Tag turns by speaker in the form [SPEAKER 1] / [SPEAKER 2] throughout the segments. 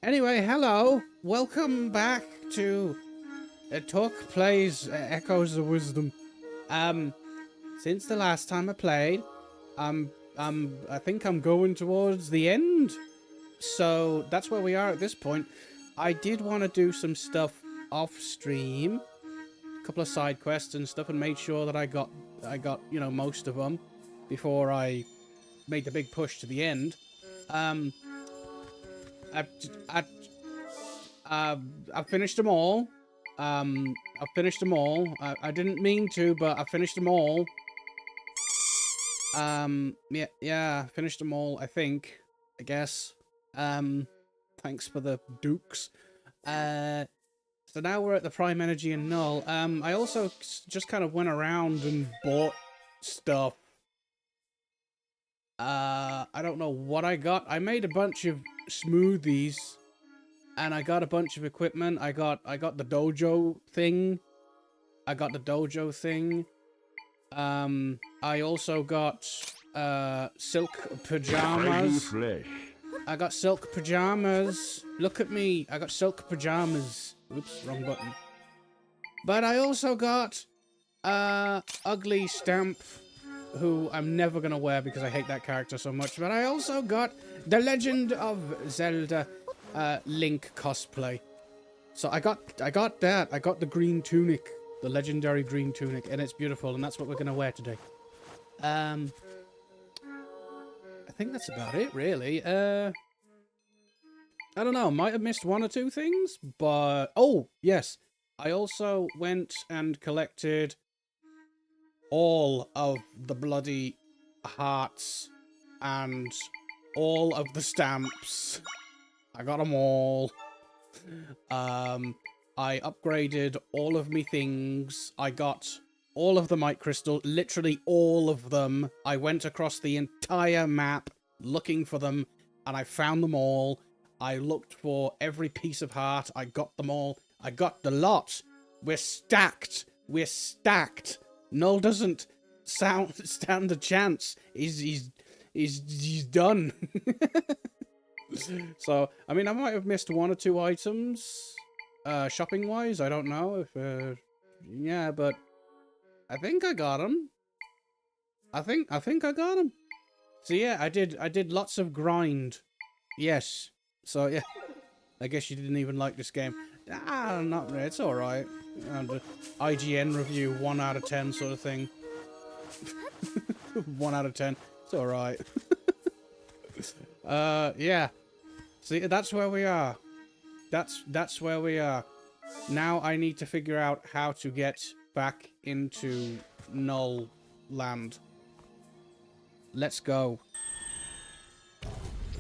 [SPEAKER 1] Anyway, hello. Welcome back to Talk Plays Echoes of Wisdom. Since the last time I played, I think I'm going towards the end. So that's where we are at this point. I did want to do some stuff off stream, a couple of side quests and stuff, and made sure that I got most of them before I made the big push to the end. I've finished them all. I've finished them all. I didn't mean to, but I finished them all. Yeah, finished them all, I think. I guess. Thanks for the dukes. So now we're at the Prime Energy and Null. I also just kind of went around and bought stuff. I don't know what I got. I made a bunch of smoothies. And I got a bunch of equipment. I got the dojo thing. I also got silk pajamas. I got silk pajamas. Look at me. I got silk pajamas. Oops, wrong button. But I also got ugly Stamp, who I'm never gonna wear because I hate that character so much. But I also got the Legend of Zelda Link cosplay. So I got that. I got the green tunic, the legendary green tunic, and it's beautiful, and that's what we're gonna wear today. I think that's about it, really. I don't know. Might have missed one or two things, but oh yes, I also went and collected all of the bloody hearts and all of the stamps. I got them all. I upgraded all of me things. I got all of the might crystal, literally all of them. I went across the entire map looking for them, and I found them all. I looked for every piece of heart. I got them all. I got the lot. We're stacked. We're stacked. Null doesn't stand a chance. He's done. So, I mean, I might have missed one or two items, shopping-wise. I don't know if, yeah, but I think I got them. I think I got them. So yeah, I did lots of grind. Yes. So yeah, I guess you didn't even like this game. Ah, not really. It's all right. And IGN review 1 out of 10 sort of thing. 1 out of 10. It's all right. Yeah. See, that's where we are. That's where we are. Now I need to figure out how to get back into Null land. Let's go.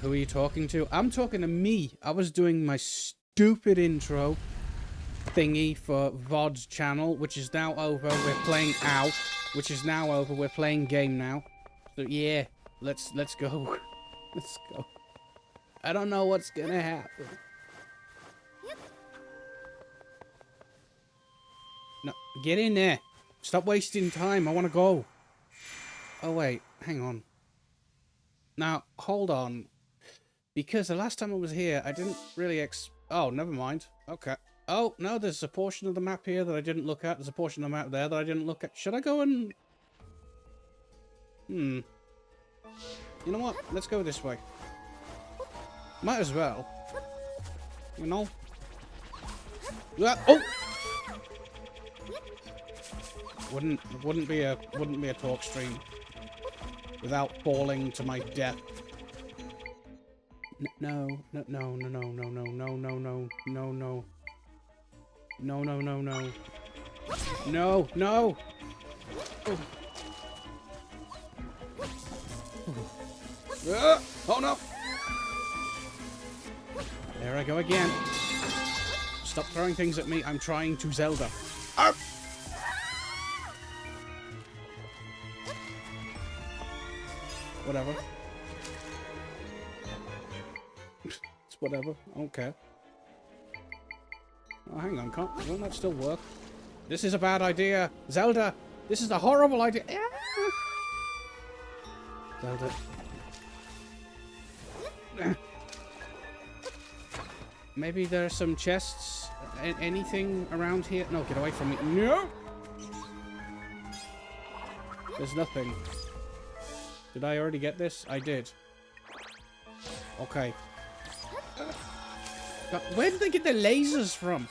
[SPEAKER 1] Who are you talking to? I'm talking to me. I was doing my stupid intro thingy for VOD's channel, which is now over. We're playing OW, which is now over. We're playing game now. So yeah, let's go. Let's go. I don't know what's gonna happen. No, get in there. Stop wasting time. I want to go. Oh, wait. Hang on. Now, hold on. Because the last time I was here, I didn't really oh, never mind. Okay. Oh, no, there's a portion of the map here that I didn't look at. There's a portion of the map there that I didn't look at. Should I go and... You know what? Let's go this way. Might as well. You know? Oh! Wouldn't be a talk stream without falling to my death. No. Oh no! There I go again. Stop throwing things at me. I'm trying to Zelda. Arr! Whatever. It's whatever. Okay. Oh, hang on. Won't that still work? This is a bad idea. Zelda! This is a horrible idea. Zelda. Maybe there are some chests. Anything around here? No, get away from me. No! There's nothing. Did I already get this? I did. Okay. But where did they get the lasers from?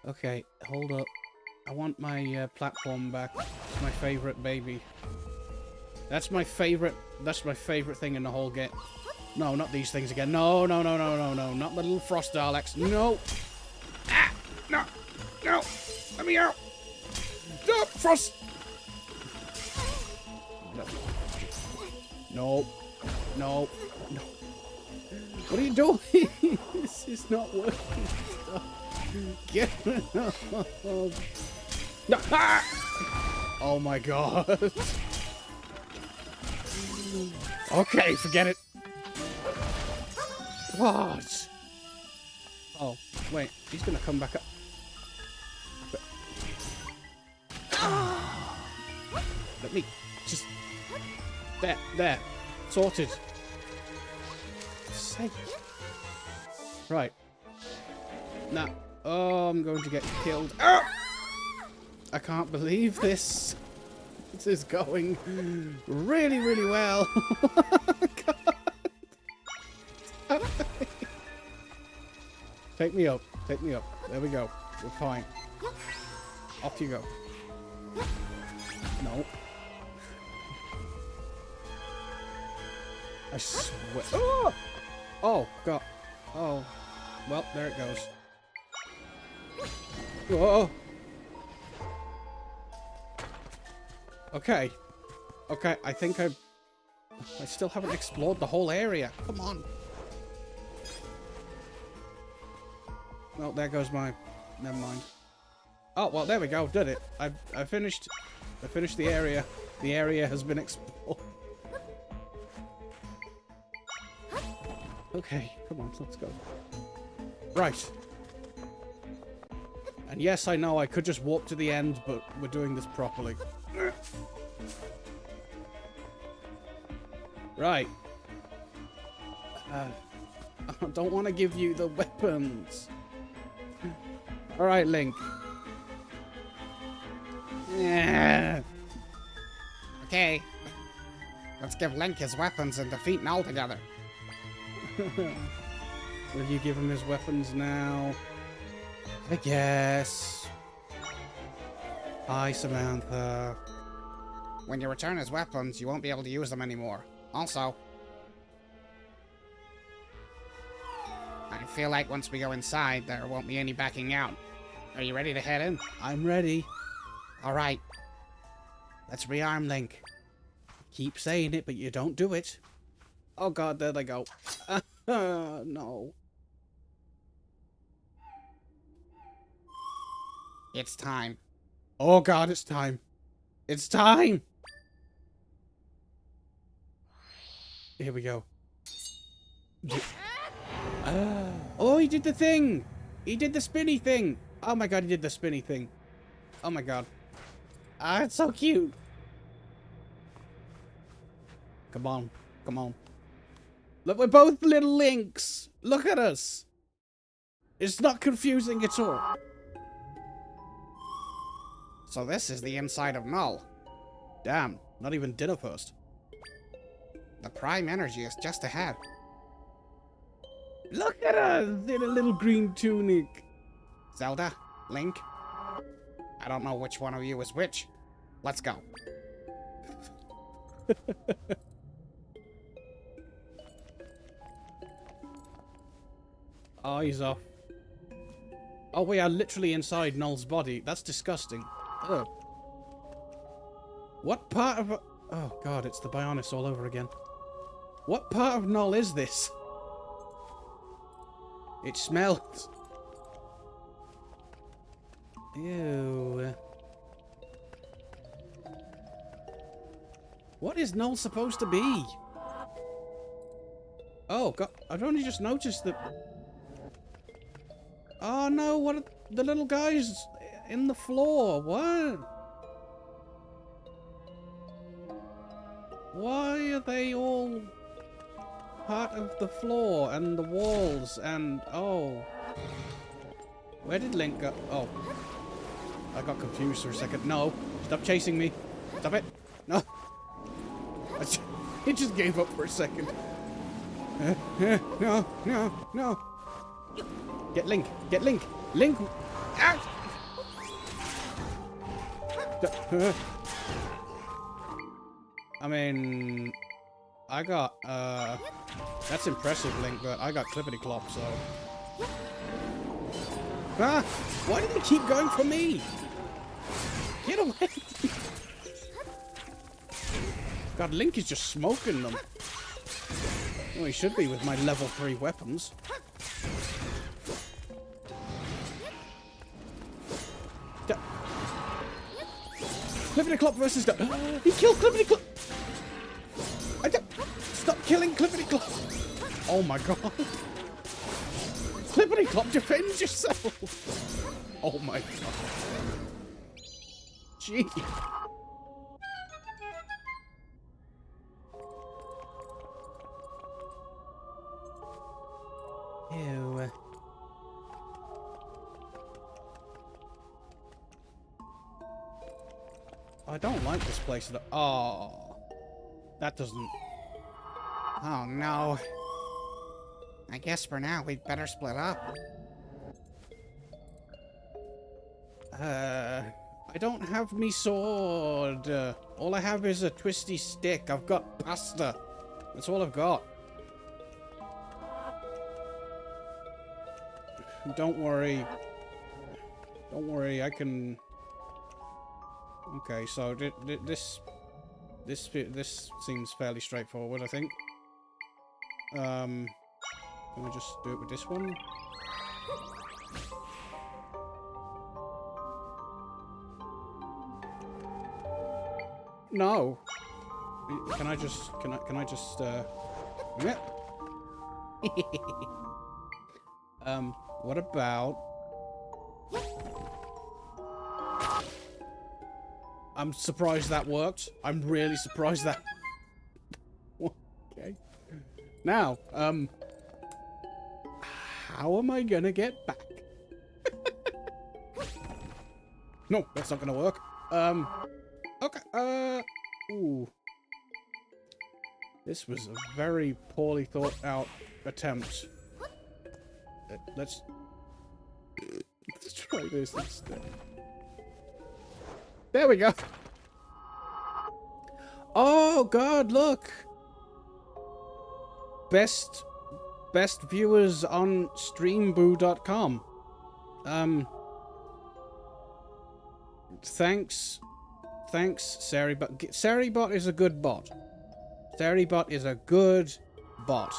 [SPEAKER 1] Okay, hold up. I want my platform back. It's my favorite baby. That's my favorite thing in the whole game. No, not these things again. No, no, no, no, no, no. Not the little frost Daleks. No. Ah! No. No. Let me out. No, frost. No. No. No. No. What are you doing? This is not working. Stop. Get no. Ah! Oh my god. Okay, forget it. What? Oh, wait. He's gonna come back up. Let me just... There, there. Sorted. Sake. Right. Now, oh, I'm going to get killed. Ah! I can't believe this. This is going really, really well. God. Take me up. Take me up. There we go. We're fine. Off you go. No. I swear. Oh! Oh, God. Oh. Well, there it goes. Whoa. Okay. Okay, I think I still haven't explored the whole area. Come on. Well, there goes my... Never mind. Oh, well, there we go. Did it. I finished the area. The area has been explored. Okay, come on, let's go. Right. And yes, I know I could just walk to the end, but we're doing this properly. Right. I don't want to give you the weapons. Alright, Link. Yeah. Okay. Let's give Link his weapons and defeat Null together. Will you give him his weapons now? I guess. Hi, Samantha. When you return his weapons, you won't be able to use them anymore. Also, I feel like once we go inside, there won't be any backing out. Are you ready to head in? I'm ready. Alright. Let's rearm Link. Keep saying it, but you don't do it. Oh god, there they go. No. It's time. Oh god, it's time. It's time! Here we go. Oh, he did the thing! He did the spinny thing! Oh my god, he did the spinny thing. Oh my god. Ah, it's so cute! Come on. Come on. Look, we're both little Links! Look at us! It's not confusing at all. So this is the inside of Null. Damn, not even dinner first. The prime energy is just ahead. Look at us in a little green tunic. Zelda, Link, I don't know which one of you is which. Let's go. Oh, he's off. Oh, we are literally inside Null's body. That's disgusting. Ugh. What part of... Oh, God, it's the Bionis all over again. What part of Null is this? It smells. Ew. What is Null supposed to be? Oh, God, I've only just noticed that... Oh, no, what are the little guys in the floor? What? Why are they all part of the floor and the walls and... Oh. Where did Link go? Oh. I got confused for a second. No. Stop chasing me. Stop it. No. He just gave up for a second. No, no, no. Get Link. Get Link. Link. Ah! I mean, I got, that's impressive, Link, but I got clippity-clop, so... Ah! Why do they keep going for me? Get away! God, Link is just smoking them. Well, he should be with my level 3 weapons. Clippity-clop versus... He killed Clippity-clop! Stop killing Clippity-clop! Oh my god. Clippity-clop, defend yourself! Oh my god. Gee. Ew. I don't like this place at all. Oh. That doesn't... Oh no. I guess for now we'd better split up. I don't have me sword. All I have is a twisty stick. I've got pasta. That's all I've got. Don't worry. Don't worry, I can... Okay, so this seems fairly straightforward, I think. Can we just do it with this one? No. Can I just yeah. What about... I'm surprised that worked. I'm really surprised that... Okay. Now, how am I gonna get back? No, that's not gonna work. Okay, ooh. This was a very poorly thought out attempt. Let's try this instead. There we go. Oh god, look. Best viewers on streamboo.com. Thanks Seribot. Seribot is a good bot. Seribot is a good bot.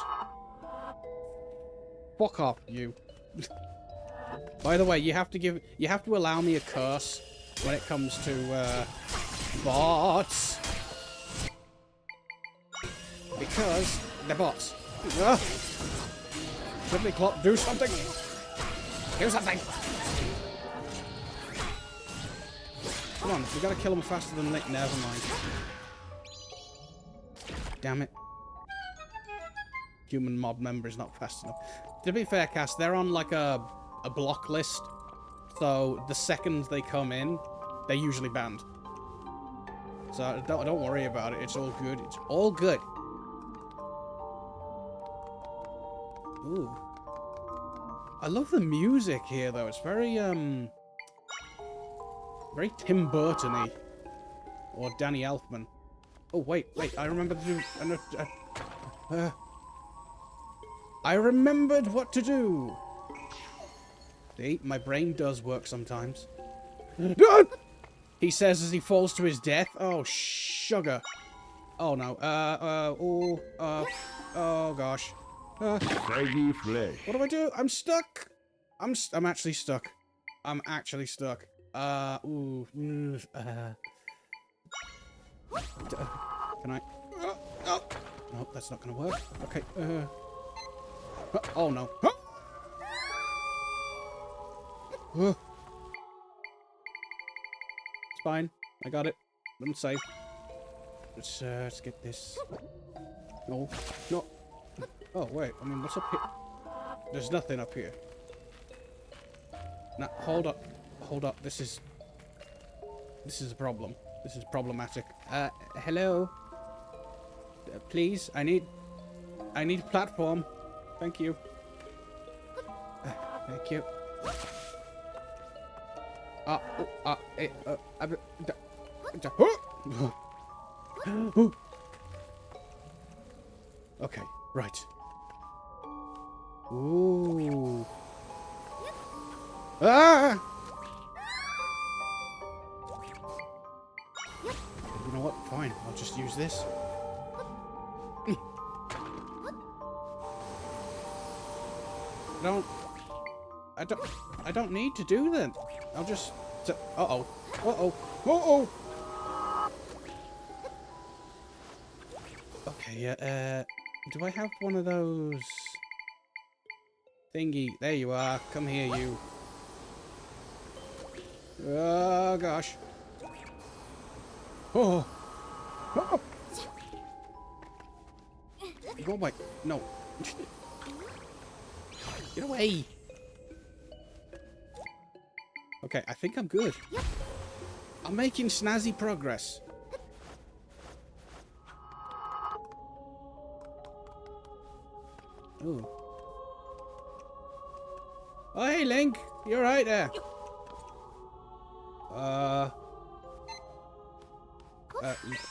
[SPEAKER 1] Fuck off, you. By the way, you have to allow me a curse when it comes to bots. Because they're bots. Simply clock, do something! Do something! Come on, we gotta kill them faster than Nick. Never mind. Damn it. Human mob member is not fast enough. To be fair, Cass, they're on like a block list. So the second they come in, they're usually banned. So don't worry about it. It's all good. It's all good. Ooh. I love the music here, though. It's very, very Tim Burton-y. Or Danny Elfman. Oh, wait. I remember to do... I remembered what to do! See, my brain does work sometimes. He says as he falls to his death. Oh, sugar. Oh, no. Oh, gosh. What do I do? I'm stuck. I'm actually stuck. I'm actually stuck. Can I? Oh. No, that's not gonna work. Okay. Oh no. It's fine. I got it. I'm safe. Let's get this. No. Oh, wait. I mean, what's up here? There's nothing up here. Now, hold up. Hold up. This is a problem. This is problematic. Hello? Please, I need a platform. Thank you. Thank you. Okay, right. Ooh. Ah! You know what? Fine, I'll just use this. I don't need to do that. I'll just... Uh-oh. Uh-oh. Uh-oh! Okay, yeah, do I have one of those... thingy? There you are. Come here, you. Oh, gosh. Oh! Oh! Go away. No. Get away! Okay, I think I'm good. I'm making snazzy progress. Ooh. Oh, hey, Link. You're right there.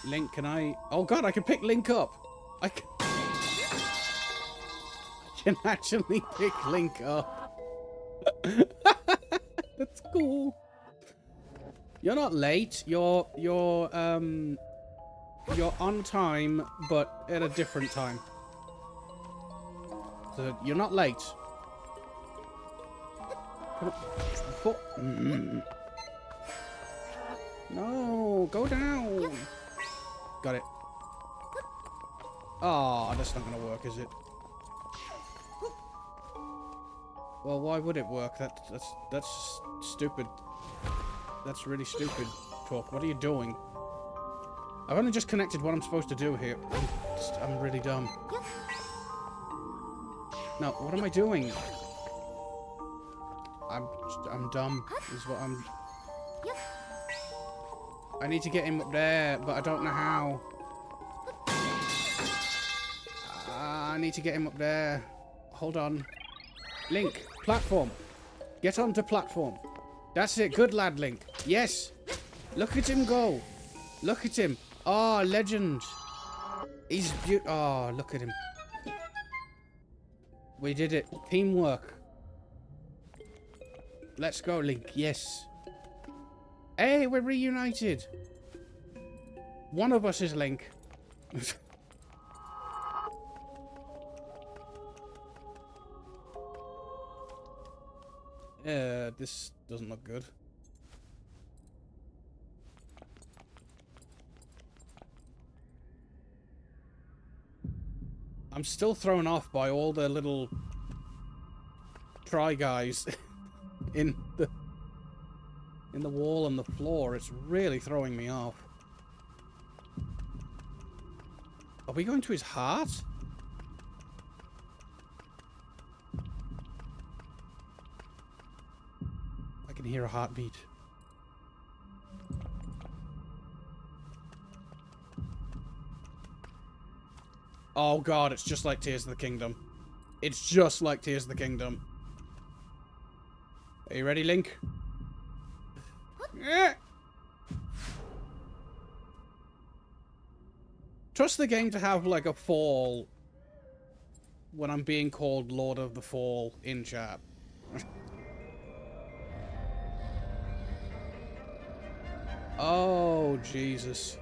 [SPEAKER 1] Link, can I... Oh, God, I can pick Link up. I can actually pick Link up. That's cool. You're not late. You're on time, but at a different time. So you're not late. No, go down. Got it. Oh, that's not gonna work, is it? Well, why would it work? That's stupid. That's really stupid, Talk. What are you doing? I've only just connected what I'm supposed to do here. I'm really dumb. Now, what am I doing? I'm dumb, is what I'm... I need to get him up there, but I don't know how. I need to get him up there. Hold on. Link, platform. Get onto platform. That's it. Good lad, Link. Yes. Look at him go. Look at him. Oh, legend. He's beautiful. Oh, look at him. We did it. Teamwork. Let's go, Link. Yes. Hey, we're reunited. One of us is Link. This doesn't look good. I'm still thrown off by all the little try guys in the wall and the floor. It's really throwing me off. Are we going to his heart? I can hear a heartbeat. Oh god, it's just like Tears of the Kingdom. It's just like Tears of the Kingdom. Are you ready, Link? Trust the game to have like a fall when I'm being called Lord of the Fall in chat. Oh Jesus.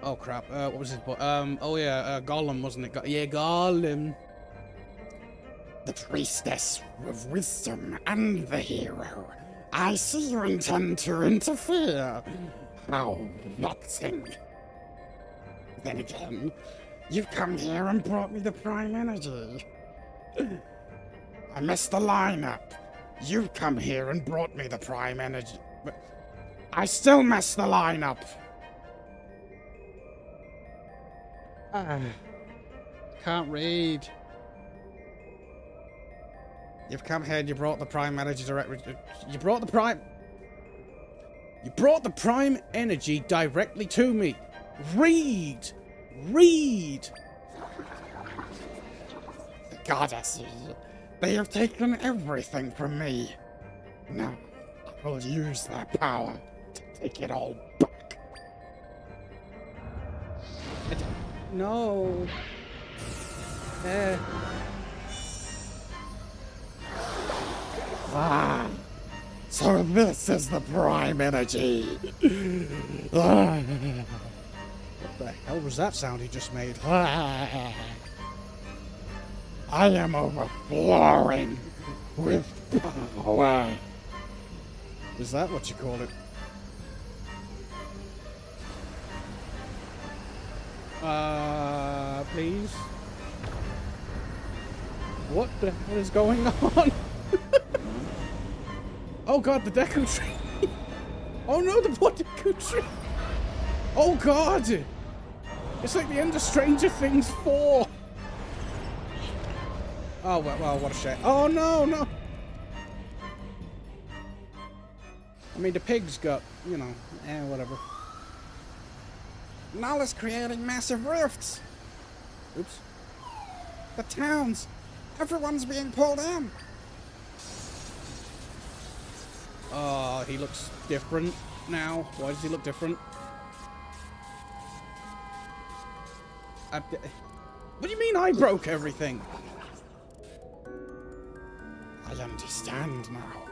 [SPEAKER 1] Oh crap, what was his oh yeah, Gollum, wasn't it? Yeah, Gollum.
[SPEAKER 2] The priestess of wisdom and the hero. I see you intend to interfere. How vexing. Then again, you've come here and brought me the prime energy. I messed the line up. You've come here and brought me the prime energy. But I still messed the line up.
[SPEAKER 1] can't read. You've come here and you brought the prime energy directly. You brought the prime energy directly to me. Read! Read!
[SPEAKER 2] The goddesses, they have taken everything from me. Now, I will use their power to take it all back.
[SPEAKER 1] No.
[SPEAKER 2] Ah, so this is the prime energy. Ah.
[SPEAKER 1] What the hell was that sound he just made?
[SPEAKER 2] Ah. I am overflowing with power.
[SPEAKER 1] Is that what you call it? Please? What the hell is going on? Oh god, the Deku Tree! Oh no, the what Deku Tree! Oh god! It's like the end of Stranger Things 4! Oh, well, what a shame. Oh no, no! I mean, the pig's got, you know, whatever.
[SPEAKER 2] Null is creating massive rifts.
[SPEAKER 1] Oops.
[SPEAKER 2] The towns, everyone's being pulled in.
[SPEAKER 1] Oh, he looks different now. Why does he look different? What do you mean I broke everything?
[SPEAKER 2] I understand now.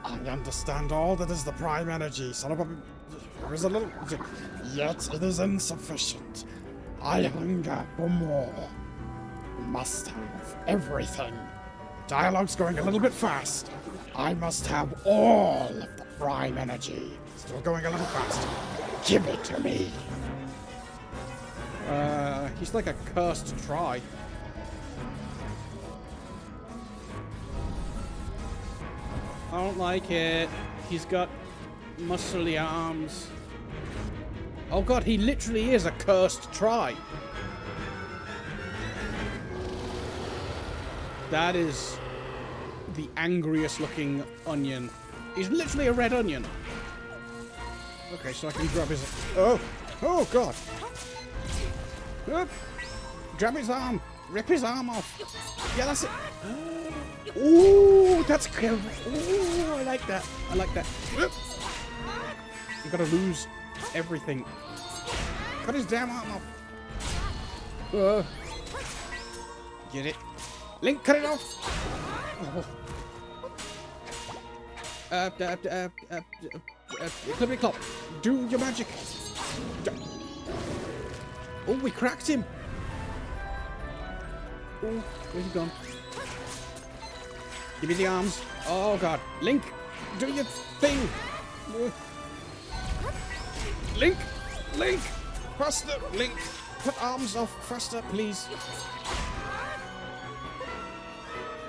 [SPEAKER 2] I understand all that is the prime energy. Son of a... There is a little... Yet it is insufficient. I hunger for more. Must have everything. Dialogue's going a little bit fast. I must have all of the prime energy. Still going a little fast. Give it to me.
[SPEAKER 1] He's like a cursed try. I don't like it. He's got muscly arms. Oh god, he literally is a cursed try. That is the angriest looking onion. He's literally a red onion. Okay, so I can grab his... Oh! Oh god! Grab his arm! Rip his arm off! Yeah, that's it! Ooh, that's clever! Ooh, I like that! I like that! You gotta lose everything. Cut his damn arm off! Get it? Link, cut it off! Clippity clop! Do your magic! Oh, we cracked him! Oh, where's he gone? Give me the arms. Oh god. Link, do your thing! Link! Link! Faster! Link! Put arms off faster, please.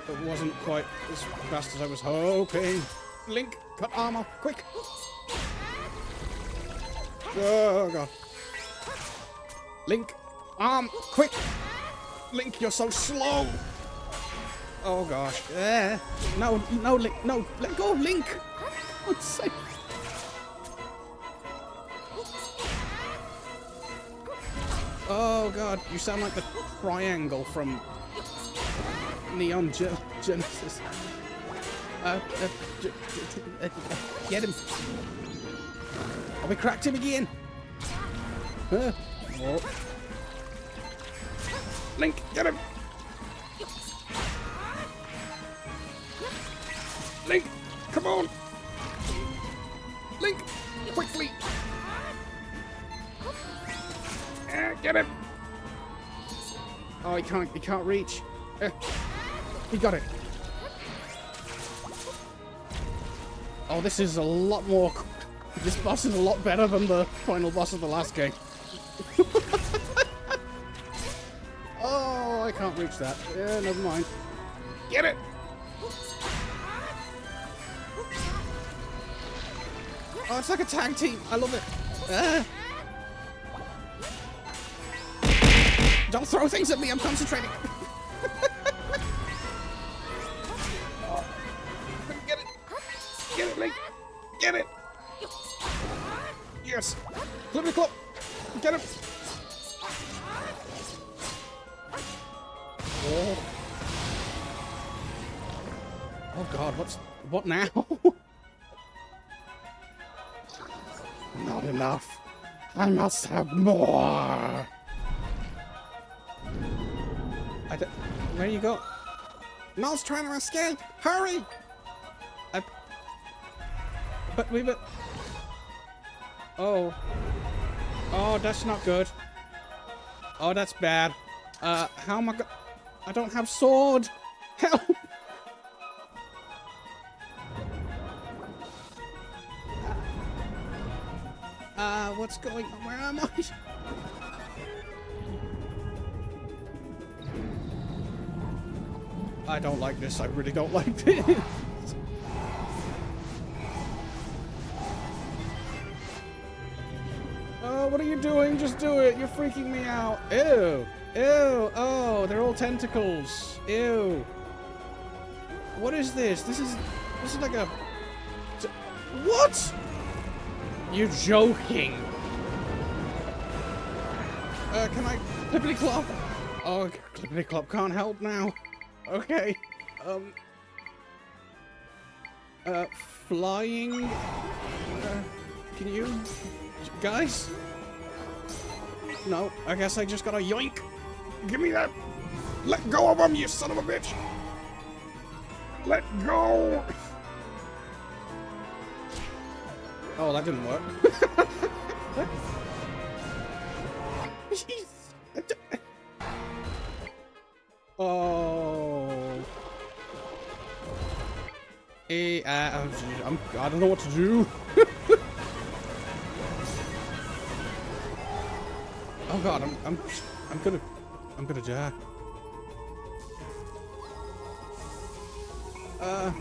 [SPEAKER 1] It wasn't quite as fast as I was hoping. Link, cut arm off, quick! Oh god. Link, arm, quick! Link, you're so slow! Oh gosh. No, no, Link, no, let go of Link! What's sake? Oh god, you sound like the triangle from Neon Genesis. Get him. Oh, we cracked him again. Oh. Link, get him. Link, come on. Link, quickly. Get him. Oh, he can't reach. He got it. Oh, this is a lot more... This boss is a lot better than the final boss of the last game. Oh, I can't reach that. Yeah, never mind. Get it! Oh, it's like a tag team. I love it. Don't throw things at me, I'm concentrating. Get it! Get it, Link! Get it! Yes! Clippity clop! Get him! Oh. Oh god, what now?
[SPEAKER 2] Not enough. I must have more.
[SPEAKER 1] Where you go?
[SPEAKER 2] Null's trying to escape. Hurry!
[SPEAKER 1] But we were... Oh. Oh, that's not good. Oh, that's bad. How am I go... I don't have sword. Help! What's going on? Where am I? I don't like this. I really don't like this. Oh, what are you doing? Just do it. You're freaking me out. Ew. Ew. Oh, they're all tentacles. Ew. What is this? This is like a... What? You're joking. Can I... Clippity clop? Oh, clippity clop can't help now. Okay. Flying... can you... Guys? No, I guess I just gotta yoink.
[SPEAKER 2] Give me that. Let go of him, you son of a bitch. Let go.
[SPEAKER 1] Oh, that didn't work. Oh. I don't know what to do. Oh god, I'm gonna die. I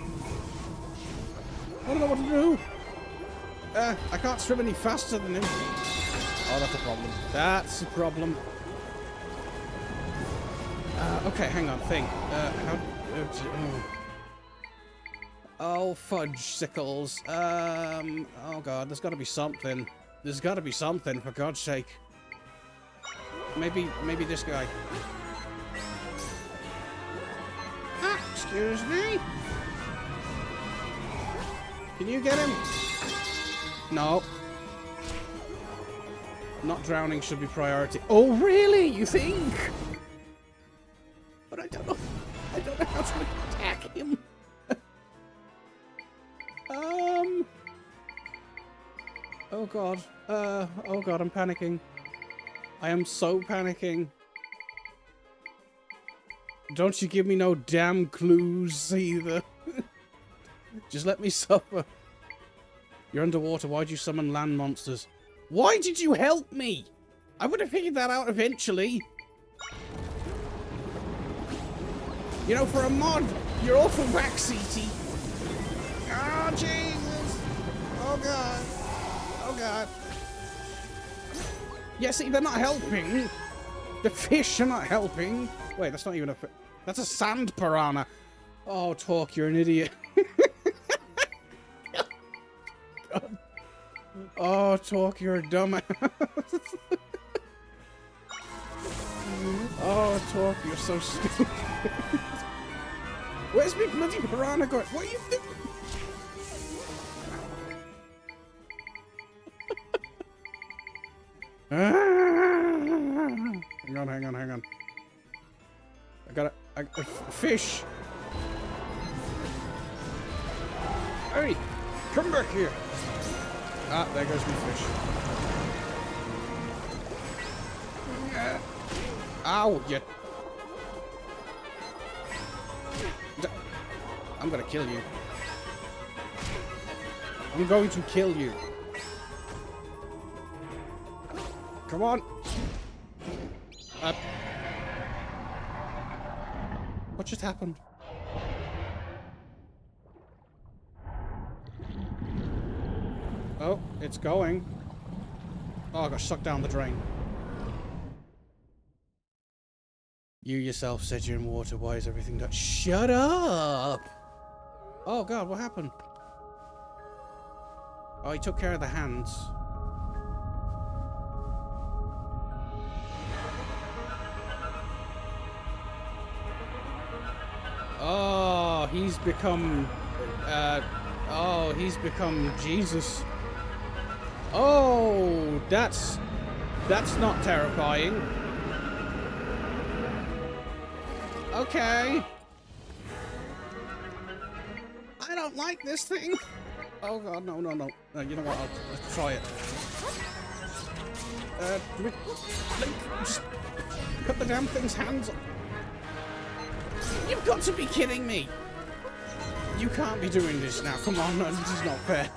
[SPEAKER 1] don't know what to do. I can't swim any faster than him. Oh, that's a problem. That's a problem. Okay, hang on, thing. Oh, fudge sickles. Oh god, there's gotta be something. There's gotta be something, for God's sake. Maybe this guy. Ah, excuse me? Can you get him? No. Not drowning should be priority. Oh, really? You think? But I don't know how to attack him. Oh god. Oh god, I'm panicking. I am so panicking. Don't you give me no damn clues either. Just let me suffer. You're underwater. Why'd you summon land monsters? Why did you help me? I would have figured that out eventually. You know, for a mod, you're awful backseaty. Oh, Jesus. Oh, God. Oh, God. Yeah, see, they're not helping. The fish are not helping. Wait, that's not even a fish. That's a sand piranha. Oh, Talk, you're an idiot. God. Oh, Talk, you're a dumbass. Oh, Talk, you're so stupid. Where's my bloody piranha going? What are you doing? Hang on. I got a fish. Hey, come back here. Ah, there goes my fish. Ow, you. I'm gonna kill you. I'm going to kill you. Come on. What just happened? Oh, it's going. Oh, I got sucked down the drain. You yourself said you're in water. Why is everything done? Shut up! Oh god, what happened? Oh, he took care of the hands. Oh, he's become... oh, he's become Jesus. Oh, that's not terrifying. Okay. I don't like this thing. Oh god, no. You know what? Let's try it. Link, just cut the damn thing's hands off. You've got to be kidding me. You can't be doing this now. Come on, no, this is not fair.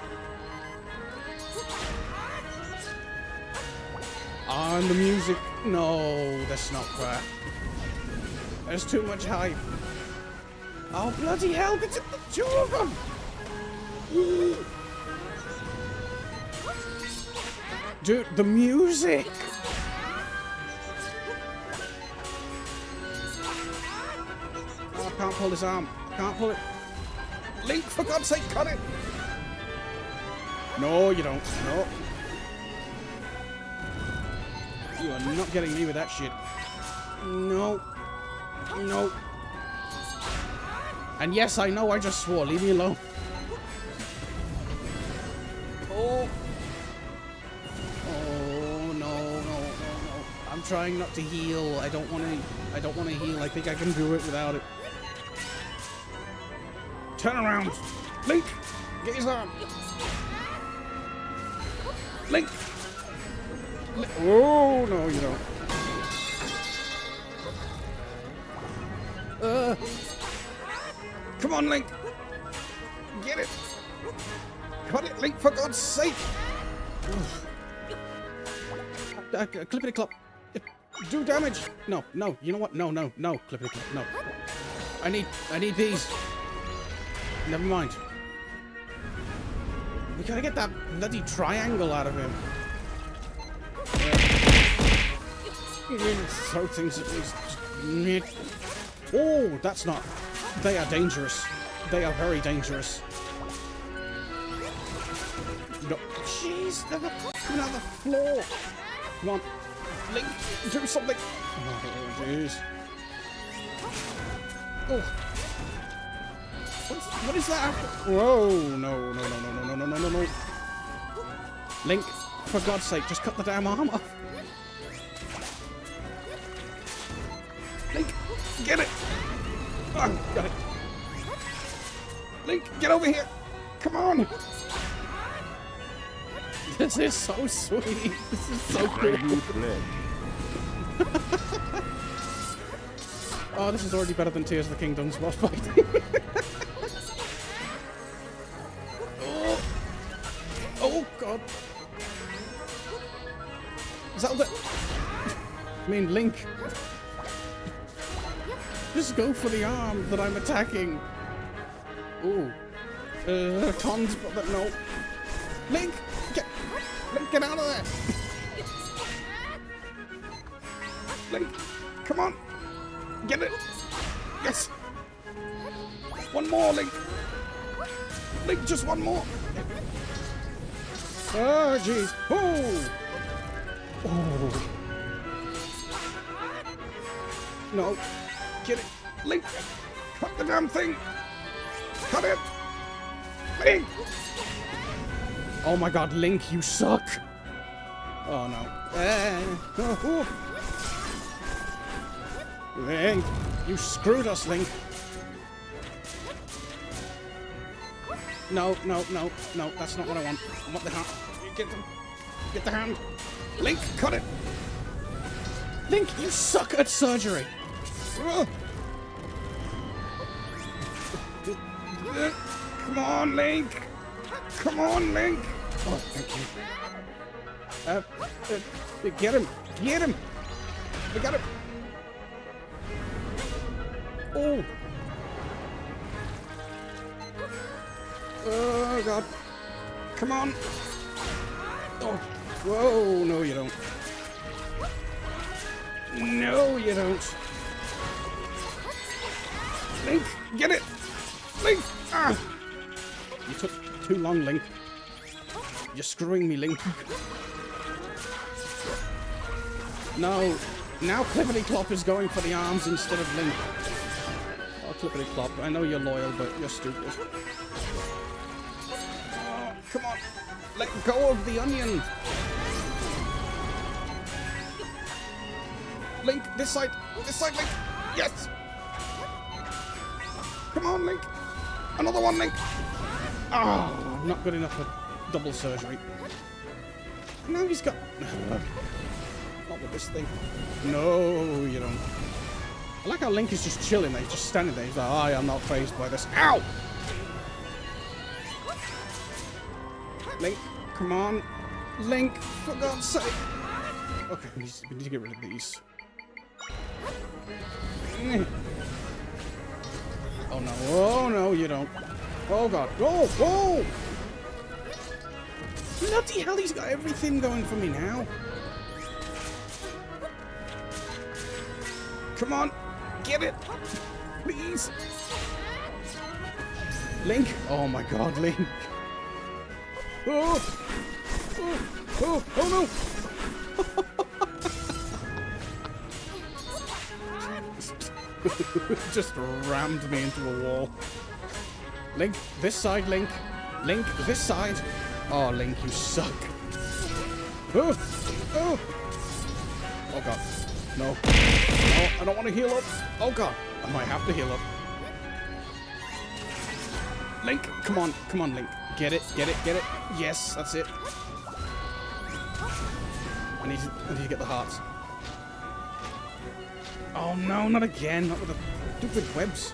[SPEAKER 1] And the music. No, that's not fair. There's too much hype. Oh, bloody hell, it's the two of them! Dude, the music! Oh, I can't pull his arm. I can't pull it. Link, for God's sake, cut it! No, you don't. No. You are not getting me with that shit. No. No. And yes, I know I just swore. Leave me alone. Oh. Oh, no. I'm trying not to heal. I don't want to heal. I think I can do it without it. Turn around. Link. Get his arm. Link. Oh, no, you don't. Come on, Link. Get it. Cut it, Link, for God's sake. Clippity clop. Do damage. No. You know what? No. Clippity clop. No. I need these. Never mind. We gotta get that bloody triangle out of him. Throw things at least. Oh, that's not. They are dangerous. They are very dangerous. No. Jeez, they're coming out of the floor. Come on. Link, do something. Oh, jeez. Oh. What is that? Whoa, no. Link, for God's sake, just cut the damn arm off. Link, get it. Oh, got it. Link, get over here. Come on. This is so sweet. This is so cool. Oh, this is already better than Tears of the Kingdom's boss fight. Oh, God. Zelda. I mean, Link. Just go for the arm that I'm attacking. Ooh. Cons, but no. Link, get out of there. Link, come on. Get it. Yes. One more, Link. Link, just one more. Oh, jeez. Oh. Oh. No. Get it. Link. Cut the damn thing. Cut it. Link. Oh my God, Link, you suck. Oh no. Link, you screwed us, Link. No, that's not what I want. I want the hand. Get the hand. Link, cut it. Link, you suck at surgery. Come on, Link. Come on, Link. Oh, thank you. Get him. Get him. We got him. Oh. Oh, God. Come on. Oh. Whoa. No, you don't. No, you don't. Link, get it! Link! Ah! You took too long, Link. You're screwing me, Link. No. Now Clippity Clop is going for the arms instead of Link. Oh, Clippity Clop, I know you're loyal, but you're stupid. Oh, come on. Let go of the onion. Link, this side, Link. Yes. Come on, Link. Another one, Link. Oh, not good enough for double surgery. Now he's got... Not with this thing. No, you don't. I like how Link is just chilling there. He's just standing there. He's like, I am not fazed by this. Ow! Link, come on. Link, for God's sake. Okay, we need to get rid of these. Oh no, oh no, you don't. Oh God, oh, oh! Bloody hell, he's got everything going for me now. Come on, get it, please. Link, oh my God, Link. Oh, oh, oh, oh no. Just rammed me into a wall. Link, this side, Link. Link, this side. Oh, Link, you suck. Oh, oh. Oh, God. No. No, I don't want to heal up. Oh, God. I might have to heal up. Link, come on. Come on, Link. Get it, get it, get it. Yes, that's it. I need to get the hearts. Oh no, not again. Not with the stupid webs.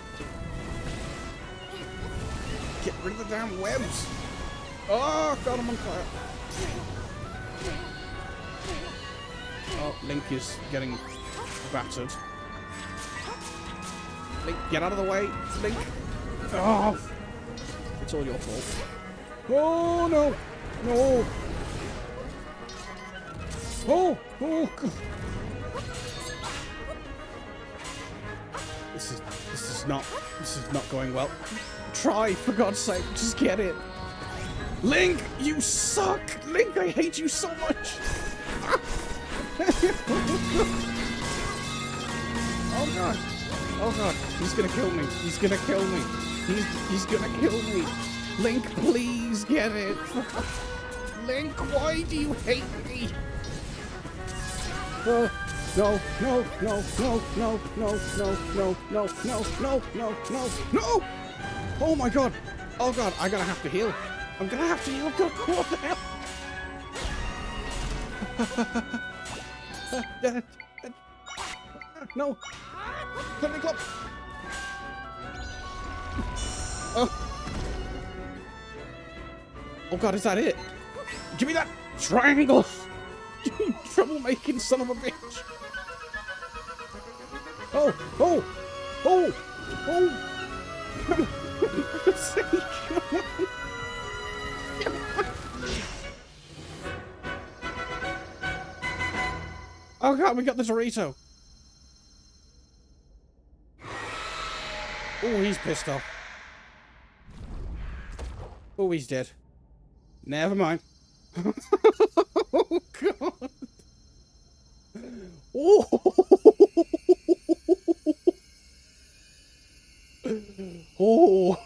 [SPEAKER 1] Get rid of the damn webs. Oh, God, I'm on fire. Oh, Link is getting battered. Link, get out of the way. Link. Oh, it's all your fault. Oh, no. No. Oh, oh, God. This is not going well. Try, for God's sake, just get it. Link, you suck! Link, I hate you so much! Oh God. Oh God, he's gonna kill me. He's gonna kill me. He's gonna kill me. Link, please get it. Link, why do you hate me? No, no, no, no, no, no, no, no, no, no, no, no, no, no! Oh my God! Oh God, I'm gonna have to heal. I'm gonna have to heal. God, what the hell? No! Let me club! Oh God, is that it? Give me that triangle! You troublemaking son of a bitch! Oh! Oh! Oh! Oh! Oh God, we got the Dorito! Oh, he's pissed off. Oh, he's dead. Never mind. Oh God! Oh! Oh!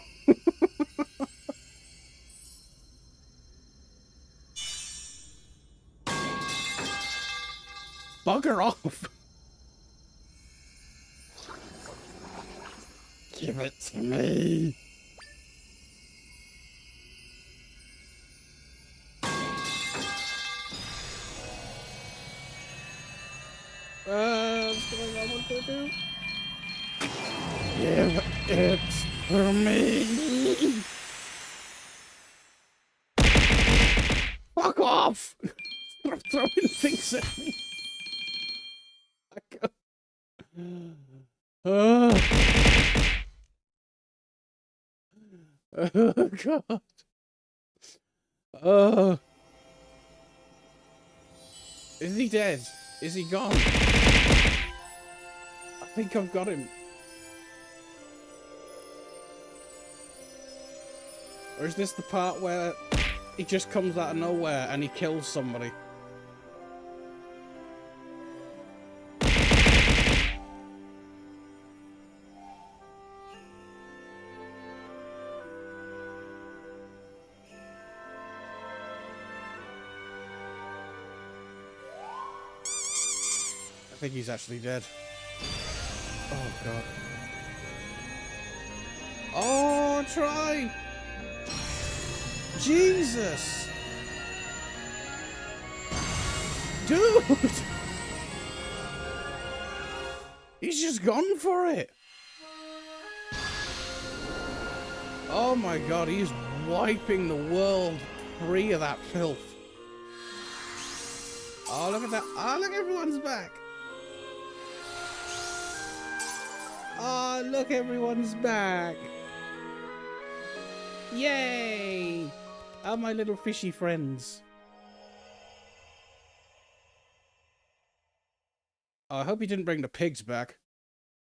[SPEAKER 1] Bugger off!
[SPEAKER 2] Give it to me.
[SPEAKER 1] What's going on? What do I do?
[SPEAKER 2] Give it to me.
[SPEAKER 1] Fuck off! Stop throwing things at me. Oh God. Is he dead? Is he gone? I think I've got him. Or is this the part where he just comes out of nowhere and he kills somebody? I think he's actually dead. Oh, God. Oh, try! Jesus! Dude! He's just gone for it! Oh my God, he's wiping the world free of that filth. Oh, look at that. Oh, look, everyone's back. Oh, look, everyone's back. Yay! Oh, my little fishy friends. Oh, I hope he didn't bring the pigs back.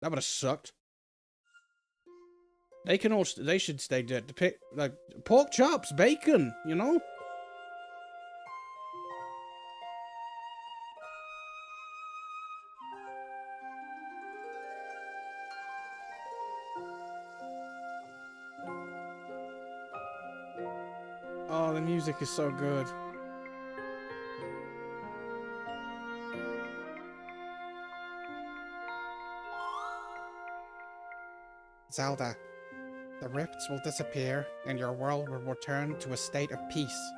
[SPEAKER 1] That would have sucked. They can all. They should stay dead. The pig, like pork chops, bacon. You know. Oh, the music is so good.
[SPEAKER 2] Zelda, the rifts will disappear and your world will return to a state of peace.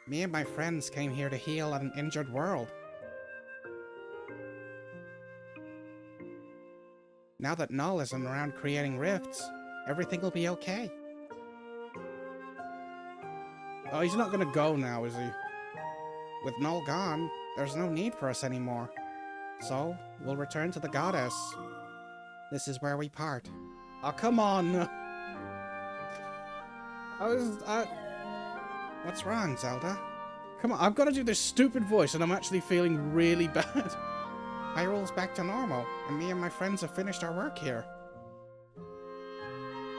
[SPEAKER 2] Me and my friends came here to heal an injured world. Now that Null isn't around creating rifts, everything will be okay.
[SPEAKER 1] Oh, he's not gonna go now, is he?
[SPEAKER 2] With Null gone, there's no need for us anymore. So, we'll return to the goddess. This is where we part.
[SPEAKER 1] Oh, come on.
[SPEAKER 2] What's wrong, Zelda?
[SPEAKER 1] Come on, I've got to do this stupid voice and I'm actually feeling really bad.
[SPEAKER 2] Hyrule's back to normal, and me and my friends have finished our work here.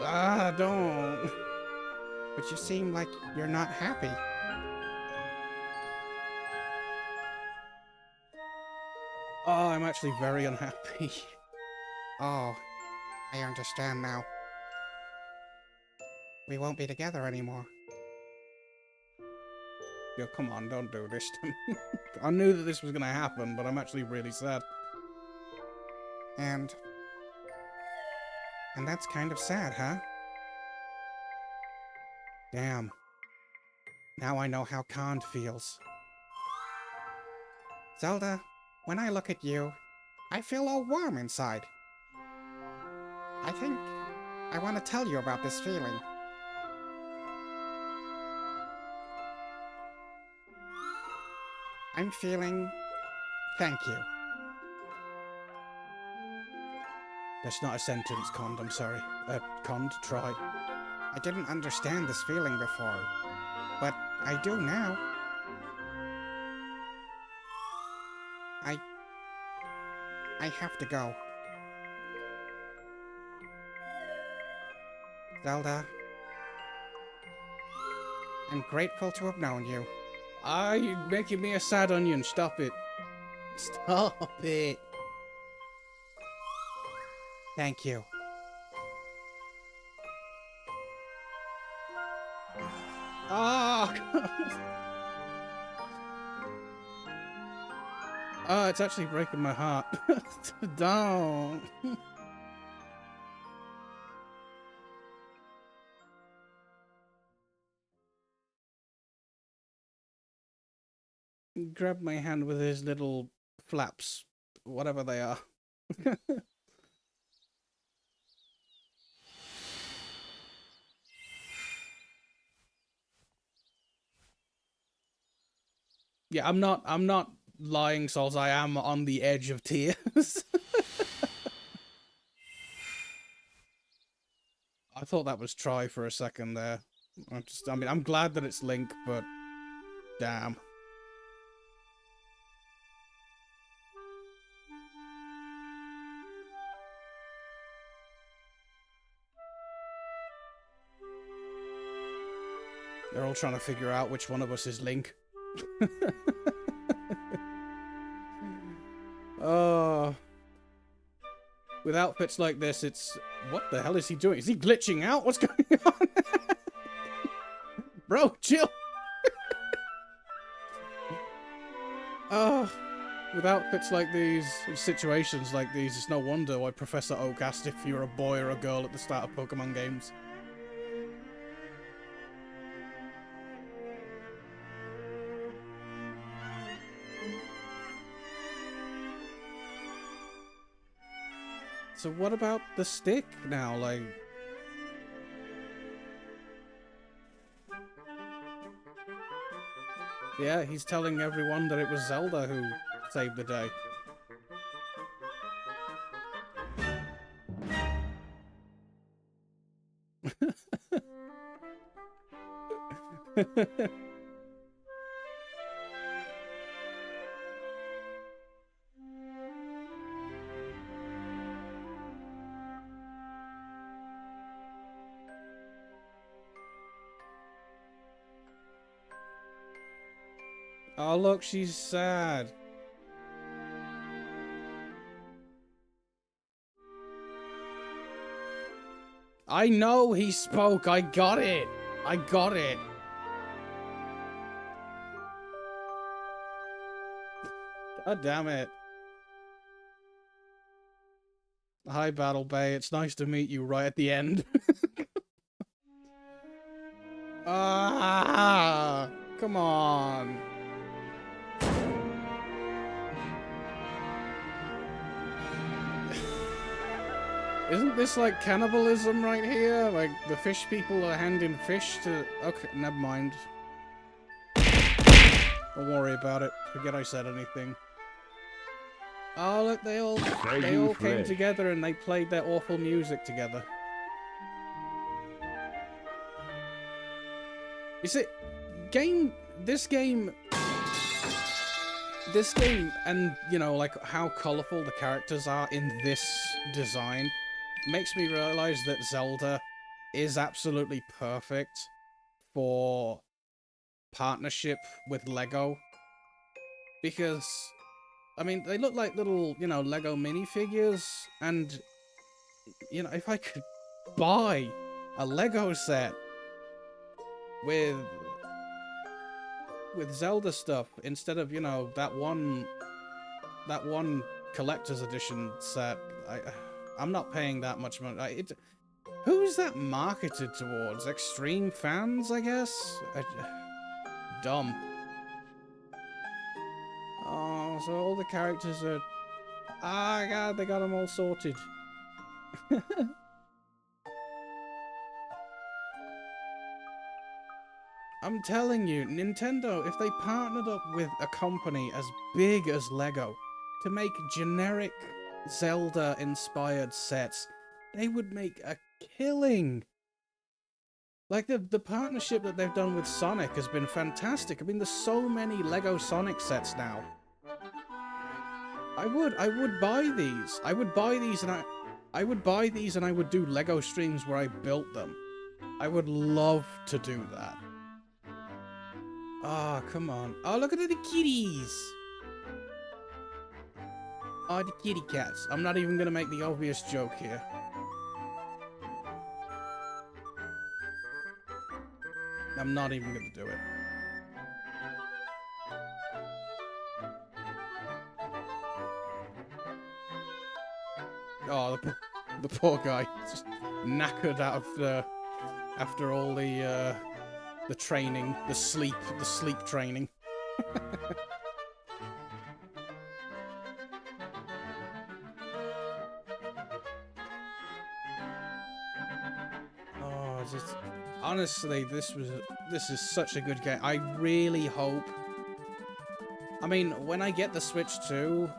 [SPEAKER 1] Ah, don't.
[SPEAKER 2] But you seem like you're not happy.
[SPEAKER 1] Oh, I'm actually very unhappy.
[SPEAKER 2] Oh, I understand now. We won't be together anymore.
[SPEAKER 1] Yo, come on, don't do this to me. I knew that this was gonna happen, but I'm actually really sad.
[SPEAKER 2] And that's kind of sad, huh?
[SPEAKER 1] Damn.
[SPEAKER 2] Now I know how Kand feels. Zelda, when I look at you, I feel all warm inside. I think I want to tell you about this feeling. I'm feeling thank you.
[SPEAKER 1] That's not a sentence, Cond, I'm sorry. Cond, try.
[SPEAKER 2] I didn't understand this feeling before, but I do now. I have to go. Zelda, I'm grateful to have known you.
[SPEAKER 1] Ah, you're making me a sad onion. Stop it. Stop it.
[SPEAKER 2] Thank you.
[SPEAKER 1] Oh, oh, it's actually breaking my heart. Don't. Grab my hand with his little flaps, whatever they are. Yeah, I'm not lying, Souls. I am on the edge of tears. I thought that was Try for a second there. I mean, I'm glad that it's Link, but damn. They're all trying to figure out which one of us is Link. Oh. With outfits like this, it's... What the hell is he doing? Is he glitching out? What's going on? Bro, chill. Oh. With outfits like these, in situations like these, it's no wonder why Professor Oak asked if you're a boy or a girl at the start of Pokemon games. So what about the stick now, like... Yeah, he's telling everyone that it was Zelda who saved the day. Oh, look, she's sad. I know he spoke. I got it. I got it. God damn it. Hi, Battle Bay. It's nice to meet you right at the end. Ah, come on. Isn't this like cannibalism right here? Like the fish people are handing fish to... Okay, never mind. Don't worry about it. Forget I said anything. Oh look, they all came together and they played their awful music together. You see, this game, and, you know, like, how colourful the characters are in this design, makes me realise that Zelda is absolutely perfect for partnership with Lego. Because, I mean, they look like little, you know, Lego minifigures, and, you know, if I could buy a Lego set with Zelda stuff instead of, you know, that one collector's edition set, I'm not paying that much money. Who's that marketed towards? Extreme fans, I guess? Dumb. Oh, so all the characters are... Ah, God, they got them all sorted. I'm telling you, Nintendo, if they partnered up with a company as big as LEGO to make generic Zelda-inspired sets, they would make a killing. Like, the partnership that they've done with Sonic has been fantastic. I mean, there's so many LEGO Sonic sets now. I would buy these. I would buy these and I would do LEGO streams where I built them. I would love to do that. Ah, oh, come on. Oh, look at the kitties. Oh, the kitty cats. I'm not even gonna make the obvious joke here. I'm not even gonna do it. Oh, the poor guy, just knackered out of the after all the training, the sleep training. Oh, just honestly, this is such a good game. I really hope. I mean, when I get the Switch 2,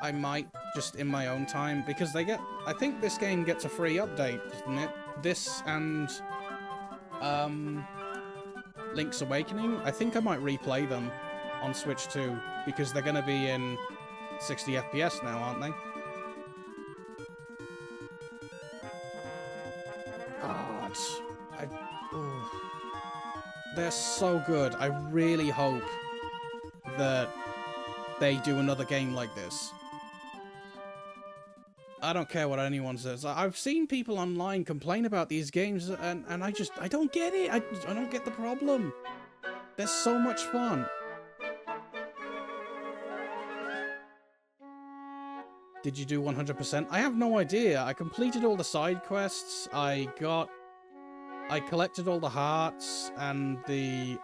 [SPEAKER 1] I might just in my own time, because they get... I think this game gets a free update, doesn't it? This and Link's Awakening. I think I might replay them on Switch 2, because they're going to be in 60 FPS now, aren't they? God. They're so good. I really hope that they do another game like this. I don't care what anyone says. I've seen people online complain about these games, and I don't get it. I don't get the problem. They're so much fun. Did you do 100%? I have no idea. I completed all the side quests. I collected all the hearts and the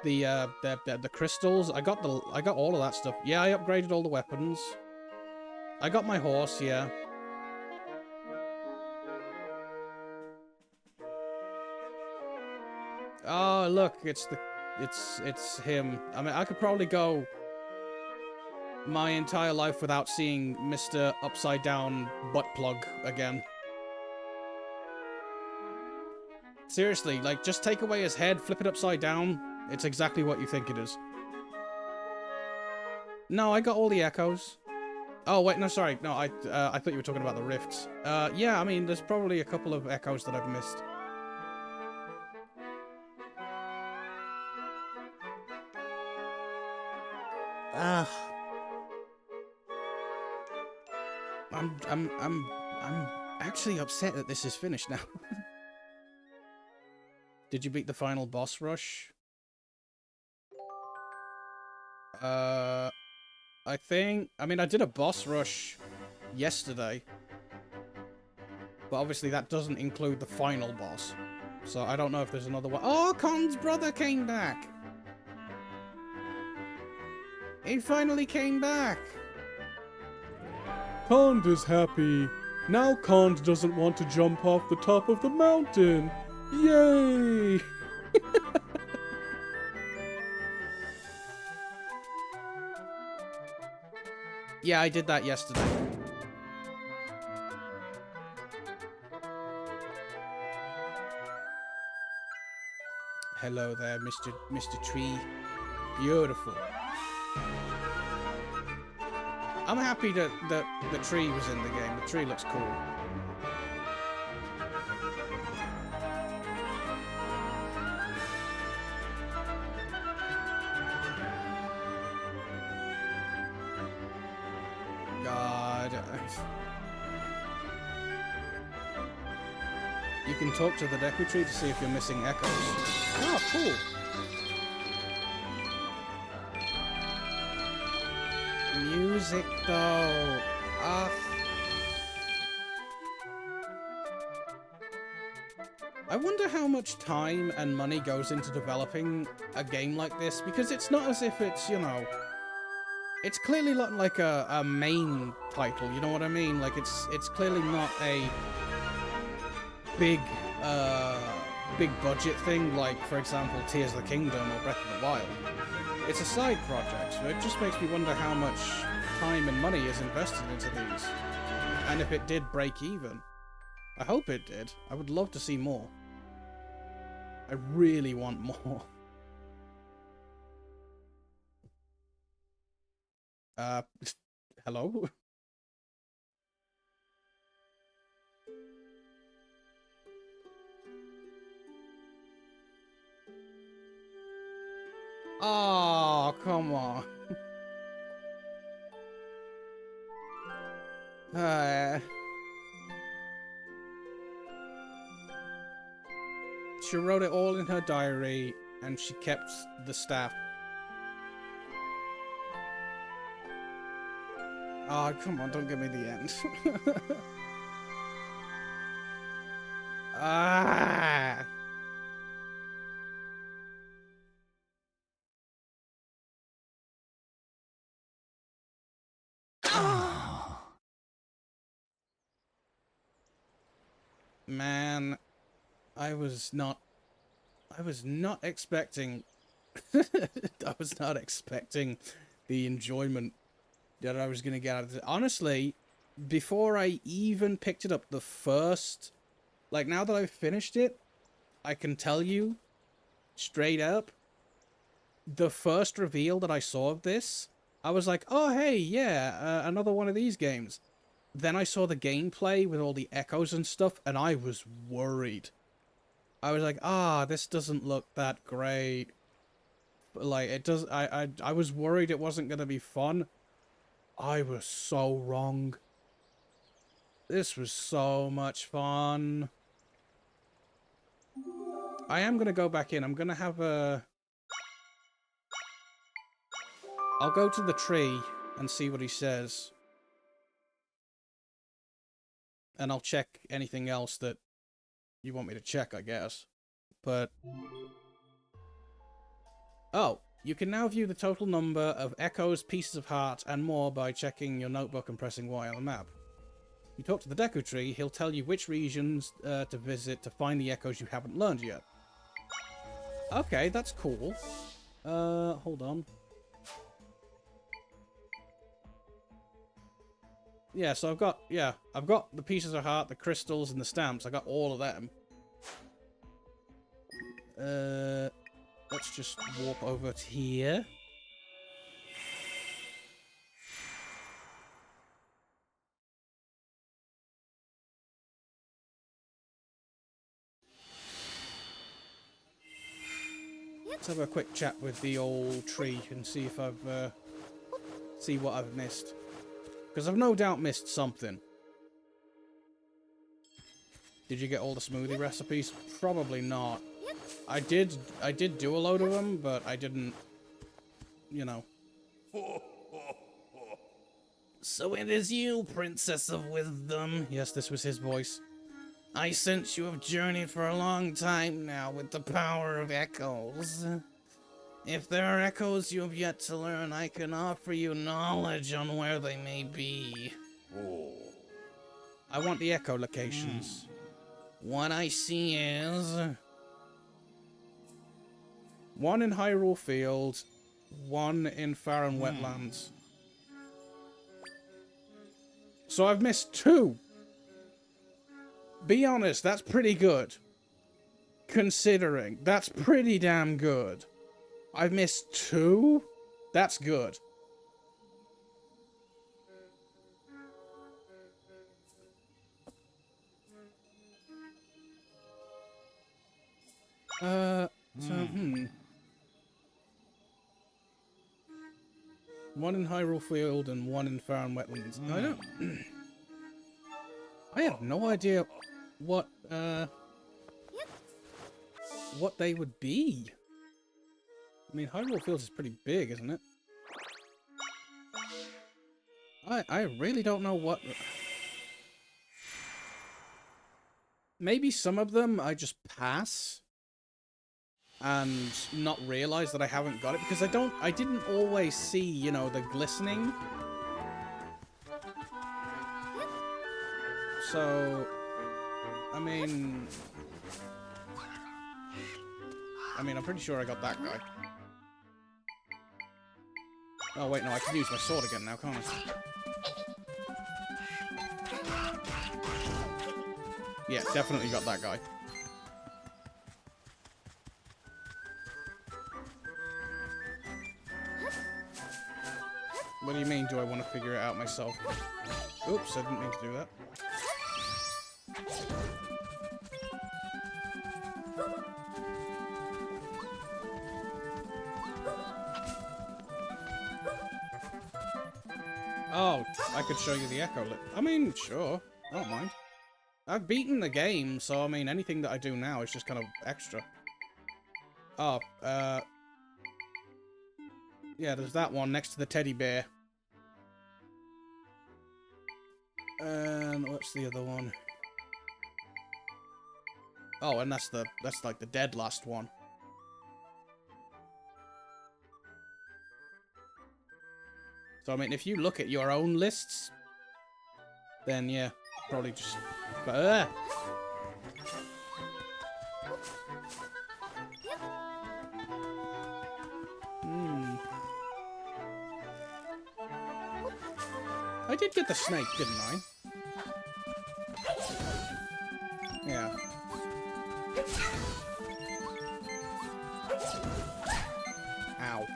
[SPEAKER 1] the crystals. I got all of that stuff. Yeah, I upgraded all the weapons. I got my horse, yeah. Oh, look, it's him. I mean, I could probably go my entire life without seeing Mr. Upside Down Butt Plug again. Seriously, like, just take away his head, flip it upside down. It's exactly what you think it is. No, I got all the echoes. Oh, wait, no, sorry. No, I thought you were talking about the rifts. Yeah, I mean, there's probably a couple of echoes that I've missed. I'm actually upset that this is finished now. Did you beat the final boss rush? I mean, I did a boss rush yesterday. But obviously that doesn't include the final boss. So I don't know if there's another one. Oh, Con's brother came back! He finally came back!
[SPEAKER 3] Kond is happy. Now Kond doesn't want to jump off the top of the mountain. Yay!
[SPEAKER 1] Yeah, I did that yesterday. Hello there, Mr. Tree. Beautiful. I'm happy that the tree was in the game. The tree looks cool. God. You can talk to the Deku Tree to see if you're missing echoes. Oh, cool. Music, though. Ugh. I wonder how much time and money goes into developing a game like this, because it's not as if it's, you know... It's clearly not like a main title, you know what I mean? Like, it's clearly not a big budget thing, like, for example, Tears of the Kingdom or Breath of the Wild. It's a side project, so it just makes me wonder how much time and money is invested into these. And if it did break even. I hope it did. I would love to see more. I really want more. Hello? Oh, come on. She wrote it all in her diary, and she kept the staff. Oh, come on, don't give me the end. Ah! Man, I was not expecting I was not expecting the enjoyment that I was going to get out of it. Honestly, before I even picked it up, the first, like, now that I've finished it, I can tell you straight up, the first reveal that I saw of this, I was like, oh, hey, yeah, another one of these games. then I saw the gameplay with all the echoes and stuff, and I was worried. I was like, this doesn't look that great. But, like, it does. I was worried it wasn't gonna be fun. I was so wrong. This was so much fun. I am gonna go back in. I'm gonna have a... I'll go to the tree and see what he says. And I'll check anything else that you want me to check, I guess. But... Oh, you can now view the total number of echoes, pieces of heart, and more by checking your notebook and pressing Y on the map. You talk to the Deku Tree, he'll tell you which regions to visit to find the echoes you haven't learned yet. Okay, that's cool. Hold on. Yeah, so I've got the pieces of heart, the crystals, and the stamps. I got all of them. Let's just warp over to here. Let's have a quick chat with the old tree and see if I've see what I've missed. Because I've no doubt missed something. Did you get all the smoothie recipes? Probably not. I did do a load of them, but I didn't, you know. So it is you, Princess of Wisdom. Yes, this was his voice. I sense you have journeyed for a long time now with the power of echoes. If there are echoes you have yet to learn, I can offer you knowledge on where they may be. I want the echo locations. What I see is... one in Hyrule Field, one in Faron Wetlands. So I've missed 2. Be honest, that's pretty good. Considering, that's pretty damn good. I've missed 2? That's good. One in Hyrule Field and one in Faron Wetlands. I don't... I have no idea what they would be. I mean, Hyrule Field is pretty big, isn't it? I really don't know what... Maybe some of them I just pass and not realize that I haven't got it, because I didn't always see, you know, the glistening. So, I mean, I'm pretty sure I got that guy. Oh wait, no, I can use my sword again now, can't I? Yeah, definitely got that guy. What do you mean, do I want to figure it out myself? Oops, I didn't mean to do that. Oh, I could show you the echo. I mean, sure. I don't mind. I've beaten the game, so I mean, anything that I do now is just kind of extra. Oh, yeah, there's that one next to the teddy bear. And what's the other one? Oh, and that's like the dead last one. So I mean, if you look at your own lists, then yeah, probably just... I did get the snake, didn't I? Yeah. Ow.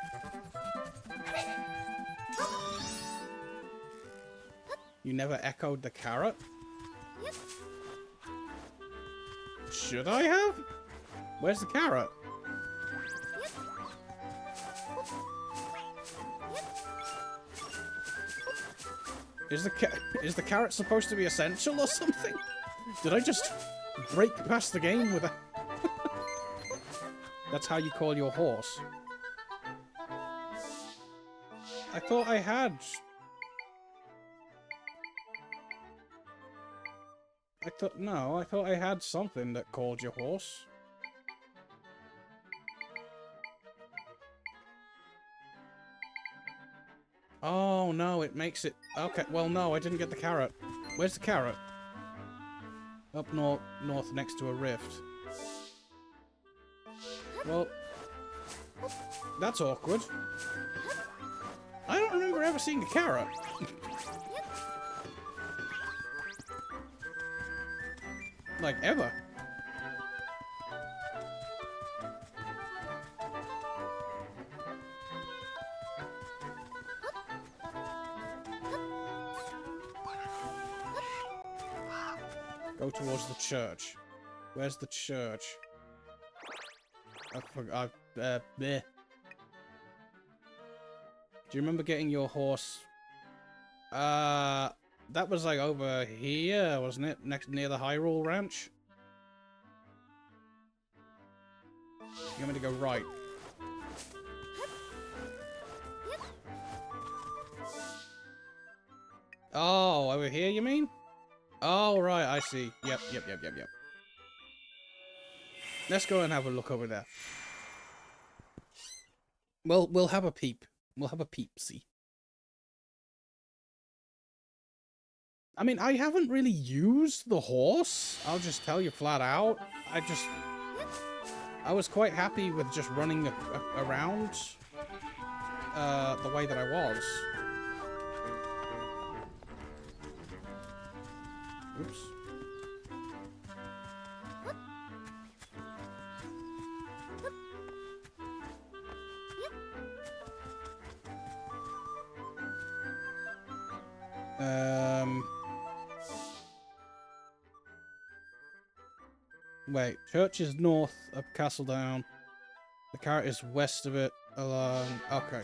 [SPEAKER 1] You never echoed the carrot? Should I have? Where's the carrot? Is the carrot supposed to be essential or something? Did I just break past the game with a... That's how you call your horse. I thought I had... I thought I had something that called your horse. Oh, no, it makes it... Okay, well, no, I didn't get the carrot. Where's the carrot? Up north next to a rift. Well, that's awkward. I don't remember ever seeing a carrot. Like, ever. Go towards the church. Where's the church? Bleh. Do you remember getting your horse? That was like over here, wasn't it? Near the Hyrule Ranch? You want me to go right? Oh, over here you mean? Oh, right, I see. Yep. Let's go and have a look over there. Well, we'll have a peep. We'll have a peep-see. I mean, I haven't really used the horse. I'll just tell you flat out. I was quite happy with just running around the way that I was. Oops. Wait, church is north of Castle Down. The carrot is west of it along... Okay.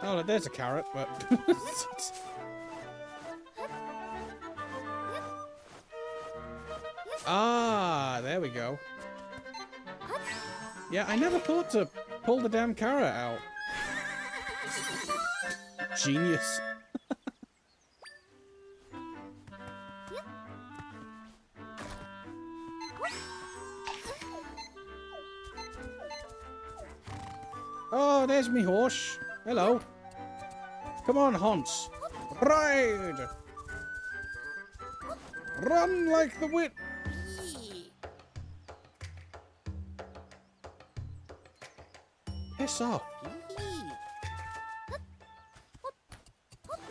[SPEAKER 1] Oh, there's a carrot, but... Ah, there we go. Yeah, I never thought to pull the damn carrot out. Genius. Oh, there's me horse. Hello. Come on, Hans. Ride! Run like the wind. Piss off.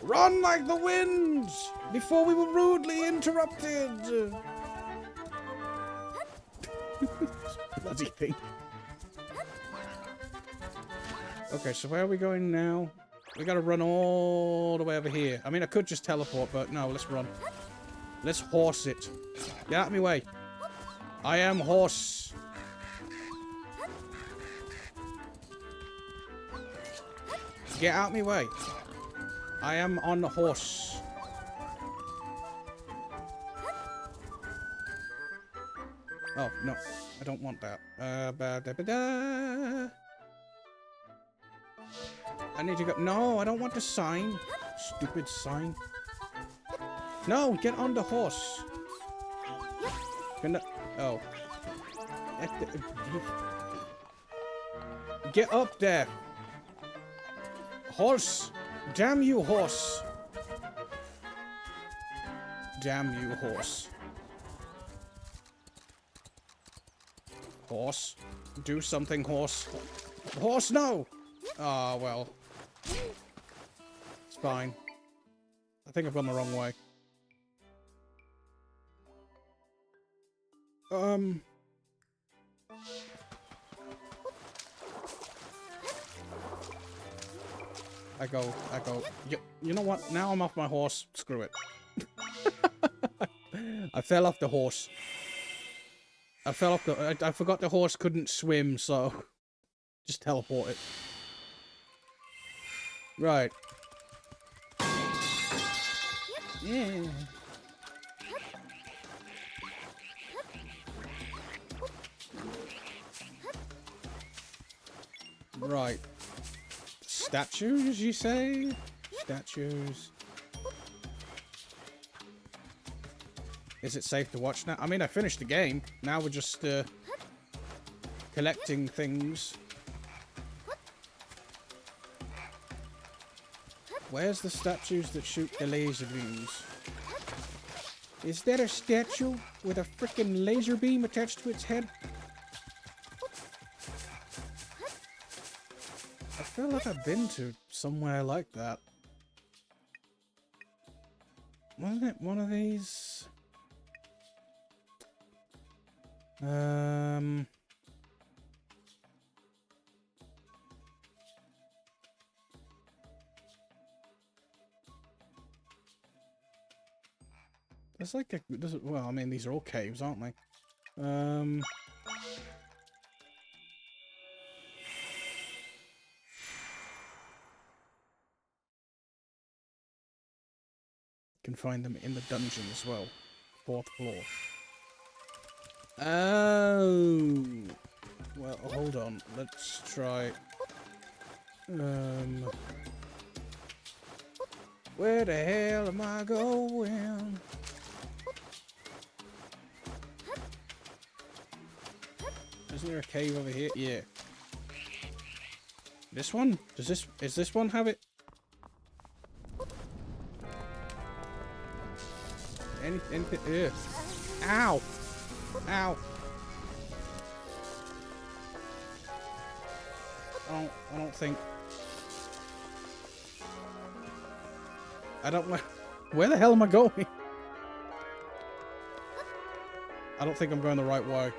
[SPEAKER 1] Run like the wind! Before we were rudely interrupted! Bloody thing. Okay, so where are we going now? We gotta run all the way over here. I mean, I could just teleport, but no, let's run. Let's horse it. Get out of my way. I am horse. Get out of my way. I am on the horse. Oh, no. I don't want that. I need to go. No, I don't want the sign. Stupid sign. No, get on the horse. Oh. Get up there. Horse. Damn you, horse. Damn you, horse. Horse. Do something, horse. Horse, no! Ah, well. It's fine. I think I've gone the wrong way. I go. You know what? Now I'm off my horse. Screw it. I fell off the horse. I forgot the horse couldn't swim, so just teleport it. Right. Yeah. Right. Statues, you say? Statues. Is it safe to watch now? I mean, I finished the game. Now we're just collecting things. Where's the statues that shoot the laser beams? Is there a statue with a freaking laser beam attached to its head? I feel like I've been to somewhere like that. Wasn't it one of these? There's like a... well, I mean, these are all caves, aren't they? Can find them in the dungeon as well. 4th floor. Oh. Well, hold on. Let's try... where the hell am I going? Isn't there a cave over here? Yeah. This one? Is this one have it? Anything? Yeah. Ow! Ow! I don't think... I don't... Where the hell am I going? I don't think I'm going the right way.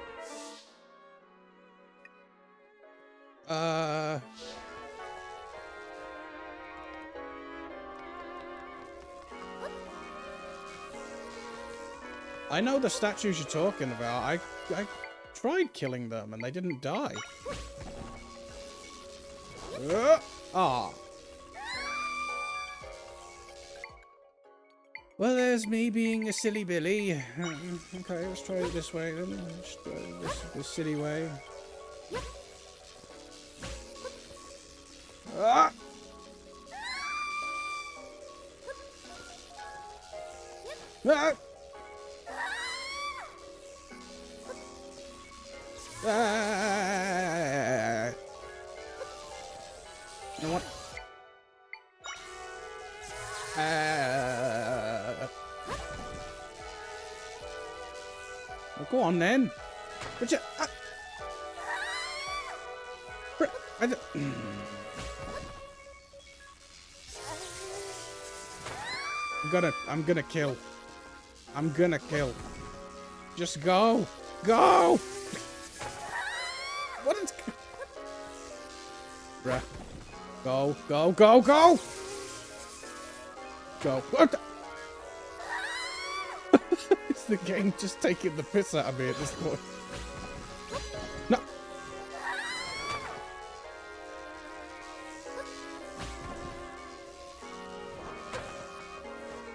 [SPEAKER 1] I know the statues you're talking about. I tried killing them and they didn't die. Ah. Well, there's me being a silly Billy. Okay, let's try it this way then. Let's try this silly way. Ah! Ah! Ah! You know what? Well, go on then. But you, I'm gonna kill. I'm gonna kill. Just go. Go! What is... Bruh. Go, go, go, go! Go. What the... Is the game just taking the piss out of me at this point? No!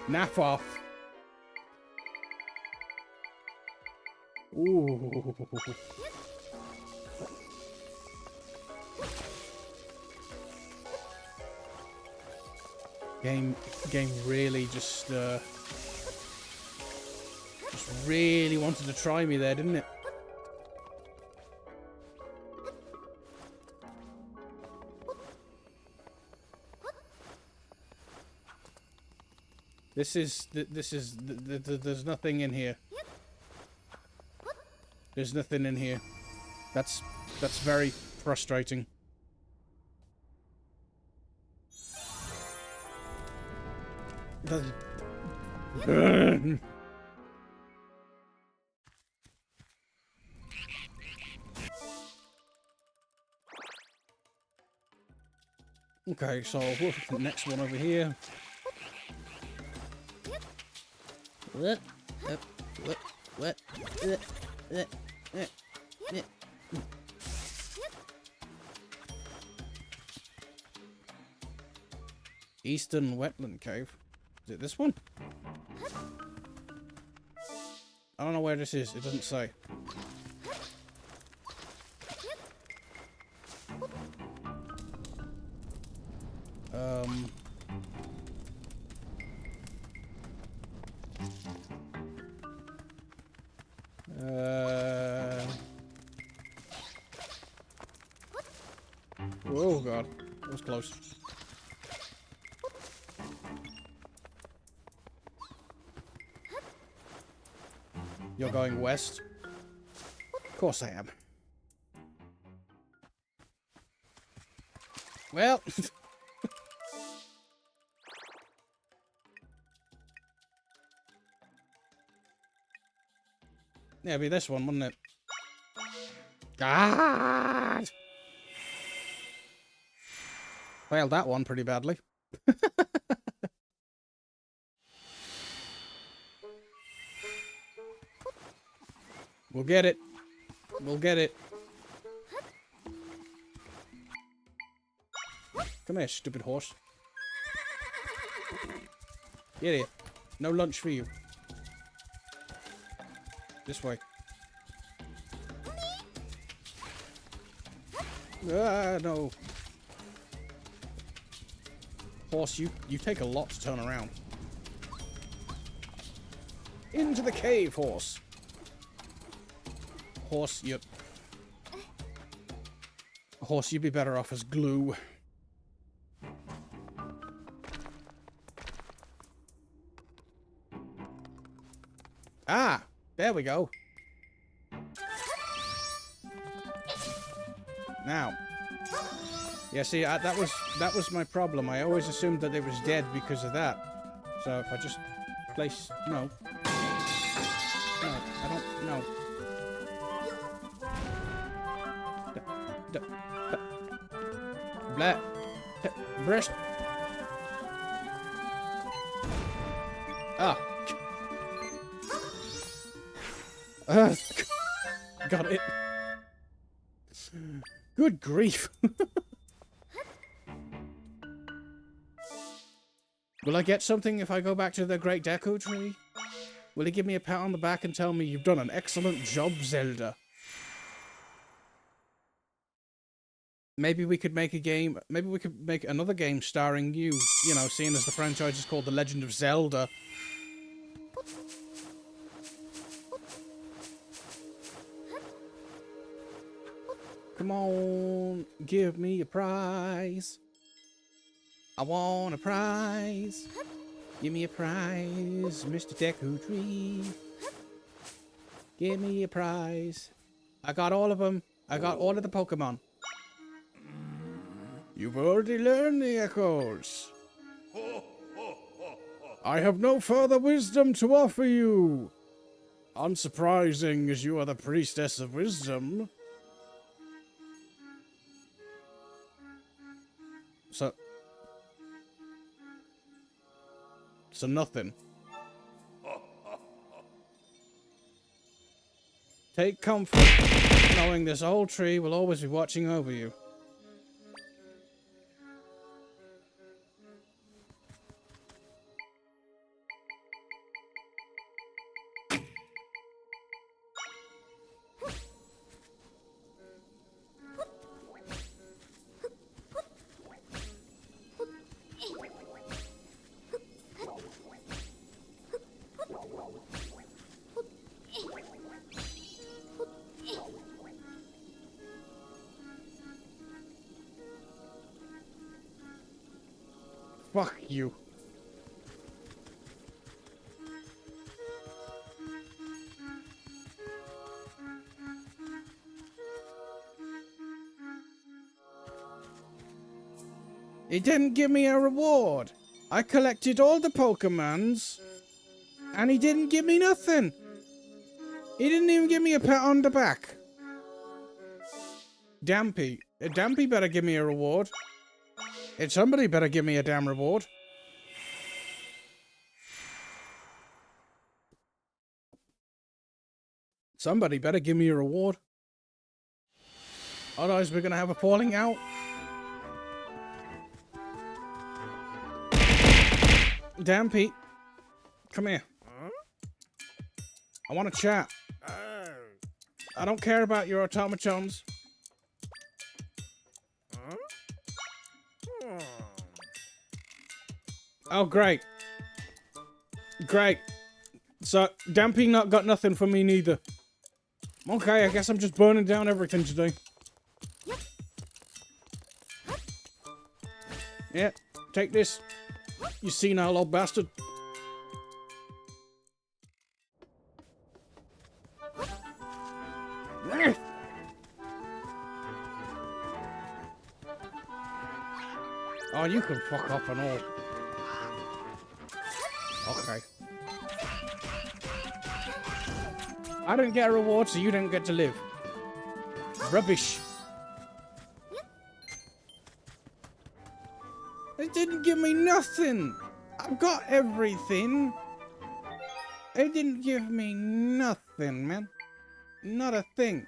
[SPEAKER 1] Naff off. Ooh. Game really just really wanted to try me there, didn't it? There's nothing in here. There's nothing in here. That's very frustrating. Okay, so the next one over here. What? What? Eastern Wetland Cave. Is it this one? I don't know where this is. It doesn't say. Oh god, that was close. You're going west? Of course I am. Well... yeah, it'd be this one, wouldn't it? God! Failed that one pretty badly. We'll get it. We'll get it. Come here, stupid horse. Get here. No lunch for you. This way. Ah, no. Horse, you take a lot to turn around. Into the cave, horse. Horse, you... Horse, you'd be better off as glue. Ah! There we go. Now. Yeah, see, that was my problem. I always assumed that it was dead because of that. So if I just place... No. No, I don't... No. Blah. Breast. Ah. Got it. Good grief. Will I get something if I go back to the Great Deku Tree? Will he give me a pat on the back and tell me you've done an excellent job, Zelda? Maybe we could make a game, maybe we could make another game starring you, you know, seeing as the franchise is called The Legend of Zelda. Come on, give me a prize. I want a prize. Give me a prize, Mr. Deku Tree. Give me a prize. I got all of them. I got all of the Pokemon. You've already learned the echoes. I have no further wisdom to offer you. Unsurprising, as you are the priestess of wisdom. So nothing. Take comfort, knowing this old tree will always be watching over you. Fuck you. He didn't give me a reward. I collected all the Pokemons, and he didn't give me nothing. He didn't even give me a pat on the back. Dampy. Dampy better give me a reward. And somebody better give me a damn reward. Somebody better give me a reward. Otherwise, we're gonna have a falling out. Damn, Pete. Come here. I want to chat. I don't care about your automatons. Oh, great. Great. So, Dampy not got nothing for me neither. Okay, I guess I'm just burning down everything today. Yeah, take this, you senile old bastard. Oh, you can fuck off and all. Okay. I didn't get a reward, so you didn't get to live. Rubbish. It didn't give me nothing. I've got everything. It didn't give me nothing, man. Not a thing.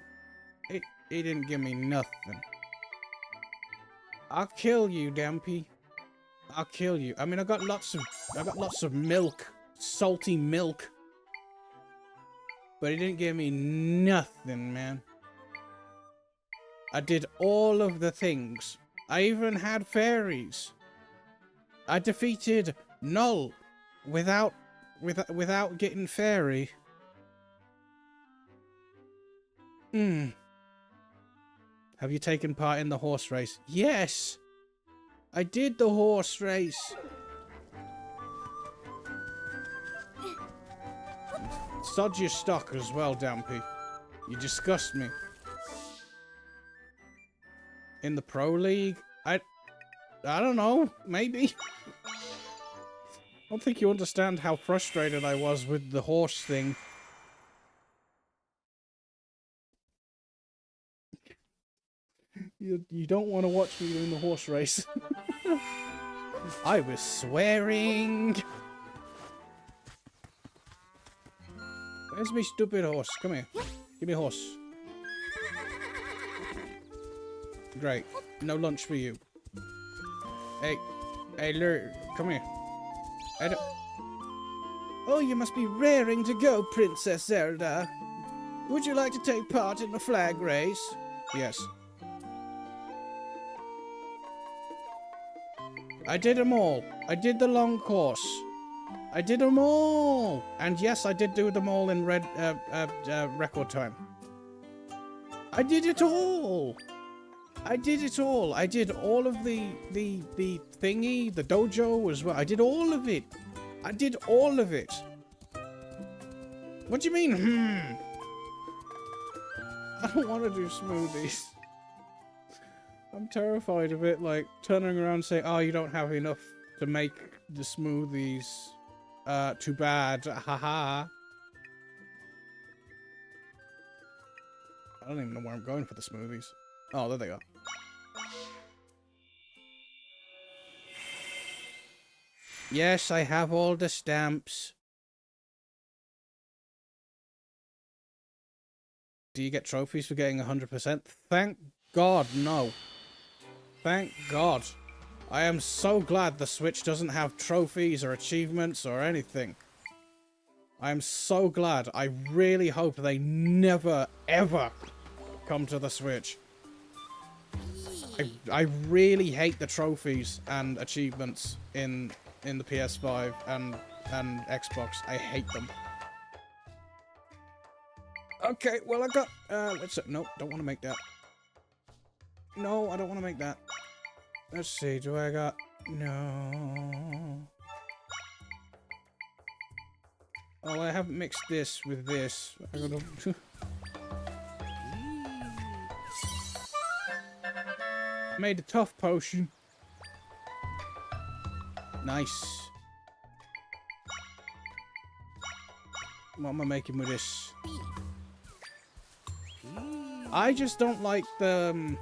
[SPEAKER 1] It didn't give me nothing. I'll kill you, Dampy. I'll kill you. I mean, I got lots of milk, salty milk. But it didn't give me nothing, man. I did all of the things. I even had fairies. I defeated Null without getting fairy. Have you taken part in the horse race? Yes! I did the horse race. Sod your stock as well, Dampy. You disgust me. In the Pro League? I don't know. Maybe. I don't think you understand how frustrated I was with the horse thing. You don't want to watch me in the horse race. I was swearing. Where's my stupid horse? Come here. Give me a horse. Great. No lunch for you. Hey, Lur, come here. Oh, you must be raring to go, Princess Zelda. Would you like to take part in the flag race? Yes. I did them all. I did the long course. I did them all. And yes, I did do them all in record time. I did it all. I did it all. I did all of the thingy, the dojo as well. I did all of it. I did all of it. What do you mean, I don't want to do smoothies. I'm terrified of it, like, turning around and saying, oh, you don't have enough to make the smoothies. Too bad. Haha. I don't even know where I'm going for the smoothies. Oh, there they are. Yes, I have all the stamps. Do you get trophies for getting 100%? Thank God, no. Thank God. I am so glad the Switch doesn't have trophies or achievements or anything. I am so glad. I really hope they never, ever come to the Switch. I really hate the trophies and achievements in the PS5 and Xbox. I hate them. Okay, well I got let's no, don't want to make that. No, I don't want to make that. Let's see, do I got no. Oh, I haven't mixed this with this. I gotta made a tough potion. Nice. What am I making with this? I just don't like the...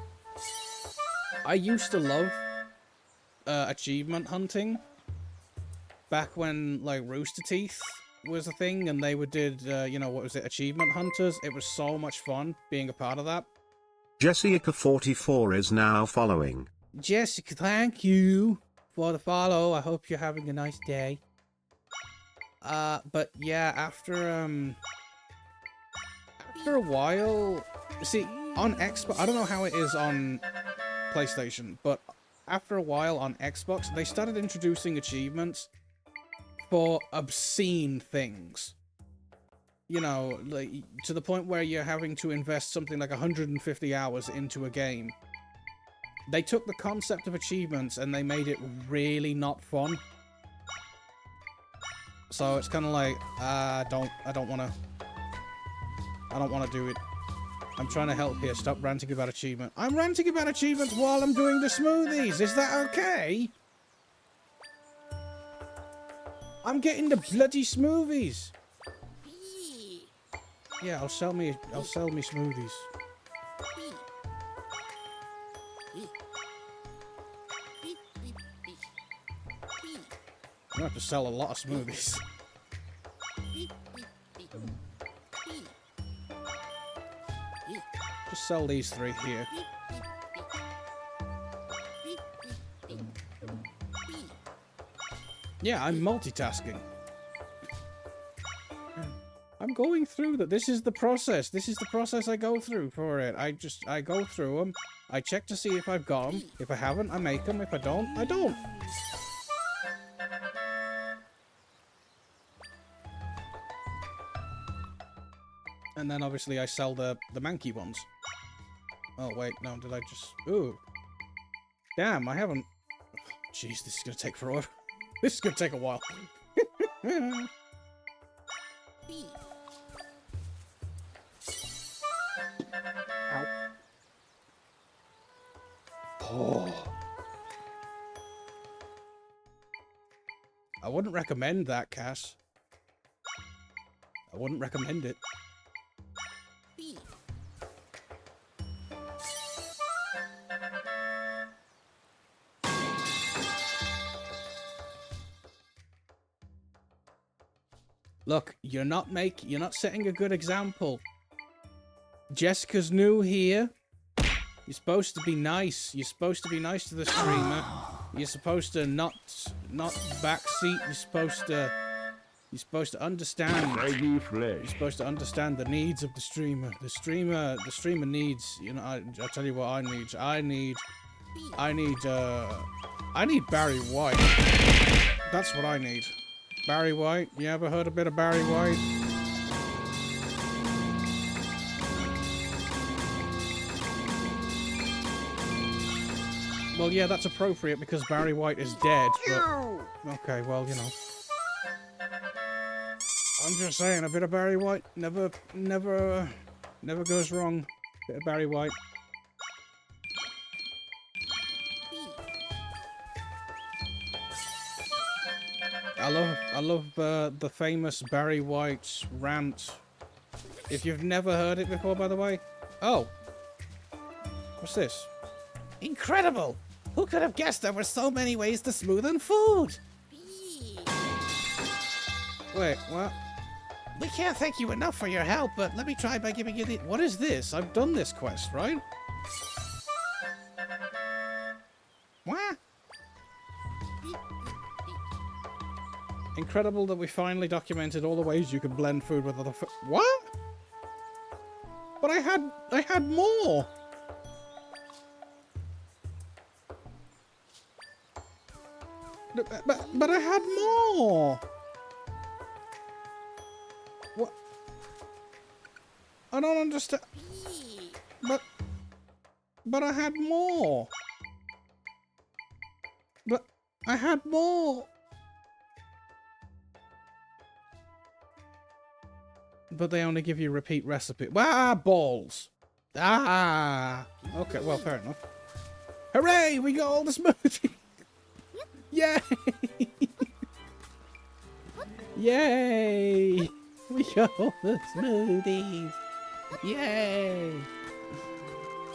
[SPEAKER 1] I used to love achievement hunting back when like Rooster Teeth was a thing, and they did you know, what was it, achievement hunters. It was so much fun being a part of that.
[SPEAKER 4] Jessica44 is now following.
[SPEAKER 1] Jessica, thank you for the follow. I hope you're having a nice day. But yeah, after a while, see, on Xbox, I don't know how it is on PlayStation, but after a while on Xbox, they started introducing achievements for obscene things. You know, like, to the point where you're having to invest something like 150 hours into a game. They took the concept of achievements and they made it really not fun. So it's kind of like, I don't want to do it. I'm trying to help here. Stop ranting about achievement. I'm ranting about achievements while I'm doing the smoothies. Is that okay? I'm getting the bloody smoothies. Yeah, I'll sell me smoothies. I'm gonna have to sell a lot of smoothies. Just sell these 3 here. Yeah, I'm multitasking. I'm going through that. This is the process. This is the process I go through for it. I go through them. I check to see if I've got them. If I haven't, I make them. If I don't, I don't. And then obviously I sell the manky ones. Oh wait, no, did I just... Ooh. Damn, I haven't... Jeez, this is gonna take forever. This is gonna take a while. Ow. Oh. I wouldn't recommend that, Cass. I wouldn't recommend it. Look, you're not setting a good example. Jessica's new here. You're supposed to be nice. You're supposed to be nice to the streamer. You're supposed to not backseat. You're supposed to understand. You're supposed to understand the needs of the streamer. The streamer needs, you know, I'll tell you what I need. I need Barry White. That's what I need. Barry White. You ever heard a bit of Barry White? Well, yeah, that's appropriate because Barry White is dead, but... Okay, well, you know. I'm just saying, a bit of Barry White never goes wrong. Bit of Barry White. I love the famous Barry White rant. If you've never heard it before, by the way. Oh. What's this? Incredible! Who could have guessed there were so many ways to smoothen food? Wait, what? We can't thank you enough for your help, but let me try by giving you the... What is this? I've done this quest, right? What? Incredible that we finally documented all the ways you can blend food with other food. What? But I had more! But I had more! What? I don't understand. But I had more! But I had more! But they only give you repeat recipe. Ah, balls! Ah! Okay, well, fair enough. Hooray! We got all the smoothie! Yay! Yay! We got all the smoothies! Yay!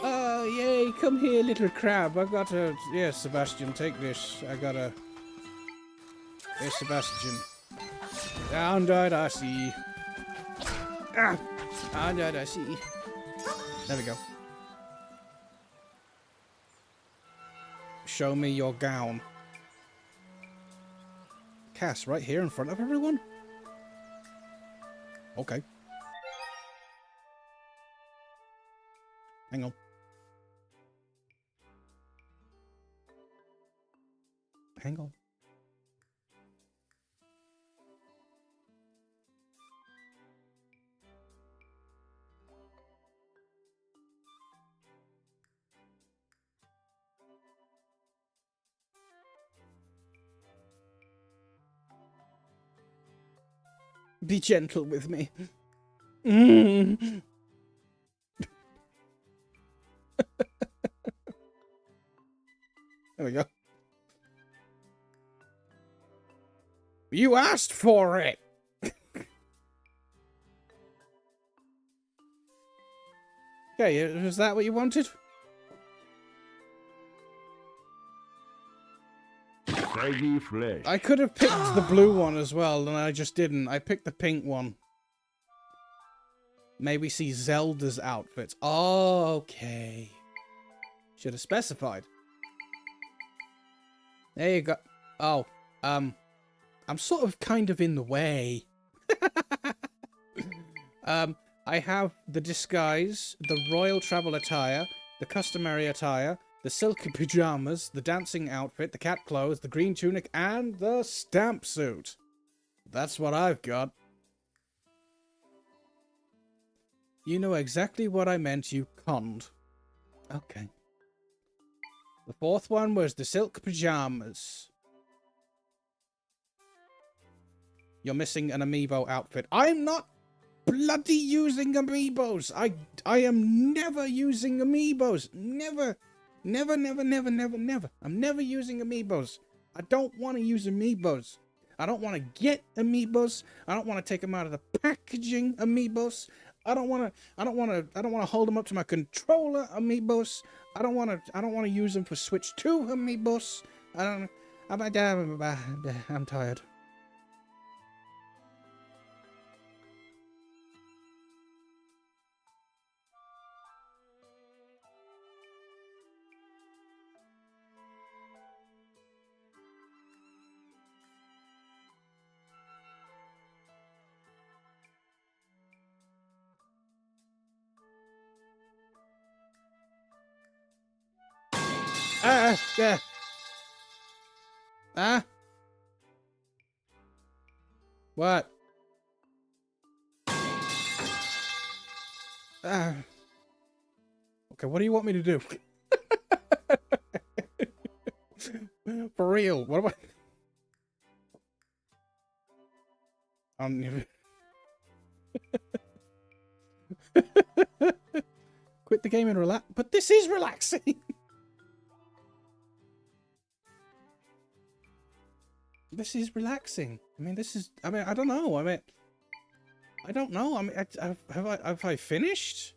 [SPEAKER 1] Oh, yay, come here, little crab. I got a... Yeah, Sebastian, take this. I got a... Hey, Sebastian. Down, died, I see. Ah! Down, died, I see. There we go. Show me your gown. Cass, right here in front of everyone? Okay. Hang on. Hang on. Be gentle with me. Mm. There we go. You asked for it! Okay, is that what you wanted?
[SPEAKER 4] Saggy flesh.
[SPEAKER 1] I could have picked the blue one as well, and I just didn't. I picked the pink one. Maybe see Zelda's outfits. Oh, okay. Should have specified. There you go. Oh, I'm sort of kind of in the way. I have the disguise, the royal travel attire, the customary attire, the silky pajamas, the dancing outfit, the cat clothes, the green tunic, and the stamp suit. That's what I've got. You know exactly what I meant, you conned. Okay. The fourth one was the silk pajamas. You're missing an amiibo outfit. I'm not bloody using amiibos. I am never using amiibos. Never. Never, never, never, never, never. I'm never using amiibos. I don't want to use amiibos. I don't want to get amiibos. I don't want to take them out of the packaging amiibos. I don't want to hold them up to my controller amiibos. I don't want to use them for Switch 2 amiibos. I'm tired. Yeah. What? Okay, what do you want me to do? For real, what am I... Quit the game and relax. But this is relaxing. This is relaxing. I mean, this is... I mean, I don't know. I don't know. I mean, have I finished?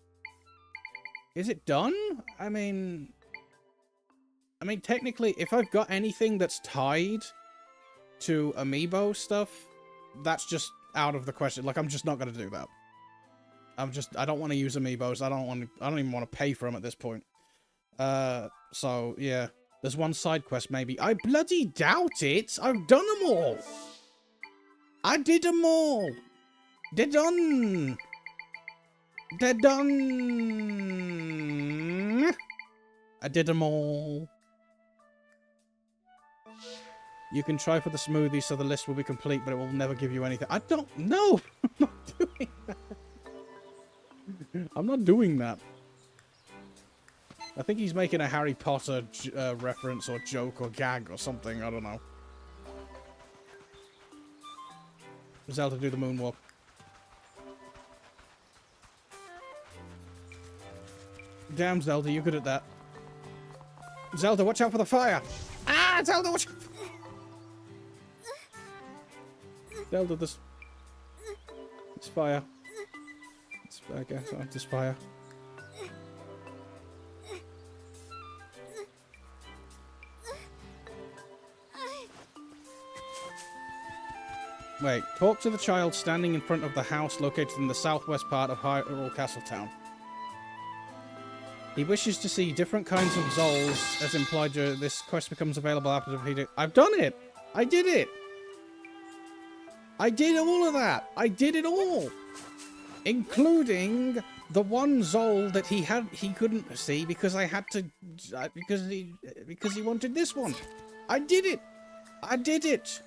[SPEAKER 1] Is it done? I mean, technically, if I've got anything that's tied to amiibo stuff, that's just out of the question. Like, I'm just not gonna do that. I don't want to use amiibos. I don't even want to pay for them at this point. So, yeah. There's one side quest, maybe. I bloody doubt it. I've done them all. I did them all. They're done. They're done. I did them all. You can try for the smoothie so the list will be complete, but it will never give you anything. I don't know. I'm not doing that. I'm not doing that. I think he's making a Harry Potter reference or joke or gag or something. I don't know. Zelda, do the moonwalk. Damn, Zelda, you're good at that. Zelda, watch out for the fire! Ah, Zelda, watch out! Zelda, this fire. This fire. Wait, talk to the child standing in front of the house located in the southwest part of Hyrule Castletown. He wishes to see different kinds of Zols, as implied during this quest becomes available after defeating... I've done it! I did it! I did all of that! I did it all! Including the one Zol that he couldn't see because I had to... because he wanted this one. I did it! I did it!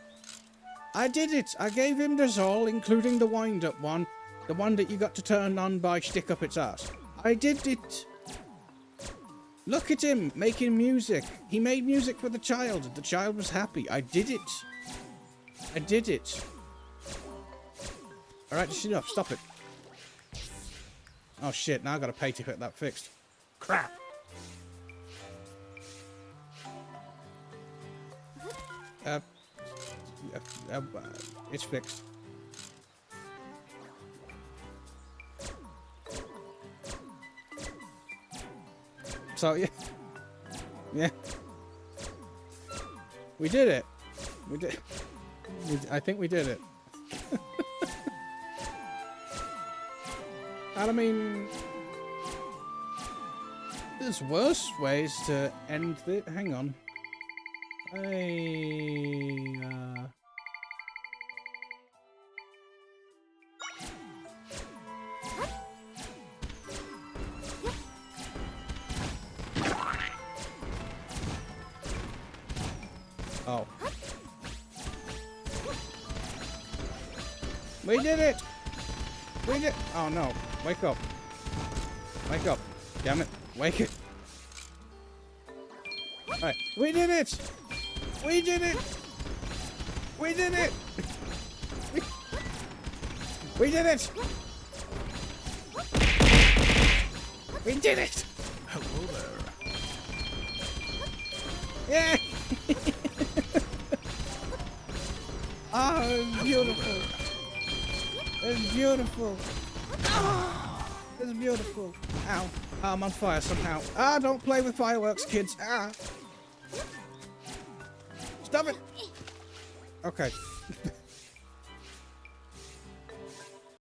[SPEAKER 1] I did it! I gave him the Zol, including the wind-up one. The one that you got to turn on by stick up its ass. I did it! Look at him, making music. He made music for the child. The child was happy. I did it. I did it. Alright, just enough. Stop it. Oh shit, now I gotta pay to get that fixed. Crap! It's fixed. So, yeah. Yeah. We did it. We did. I think we did it. And I mean, there's worse ways to end the. Hang on. Oh. We did it! We did. Oh no. Wake up. Wake up. Damn it. Wake it. Alright. We did it! We did it! We did it! We did it! We did it!
[SPEAKER 4] Hello there.
[SPEAKER 1] Yeah! Oh, it's beautiful. It's beautiful. It's beautiful. Ow. I'm on fire somehow. Ah, don't play with fireworks, kids. Ah. Stop it. Okay.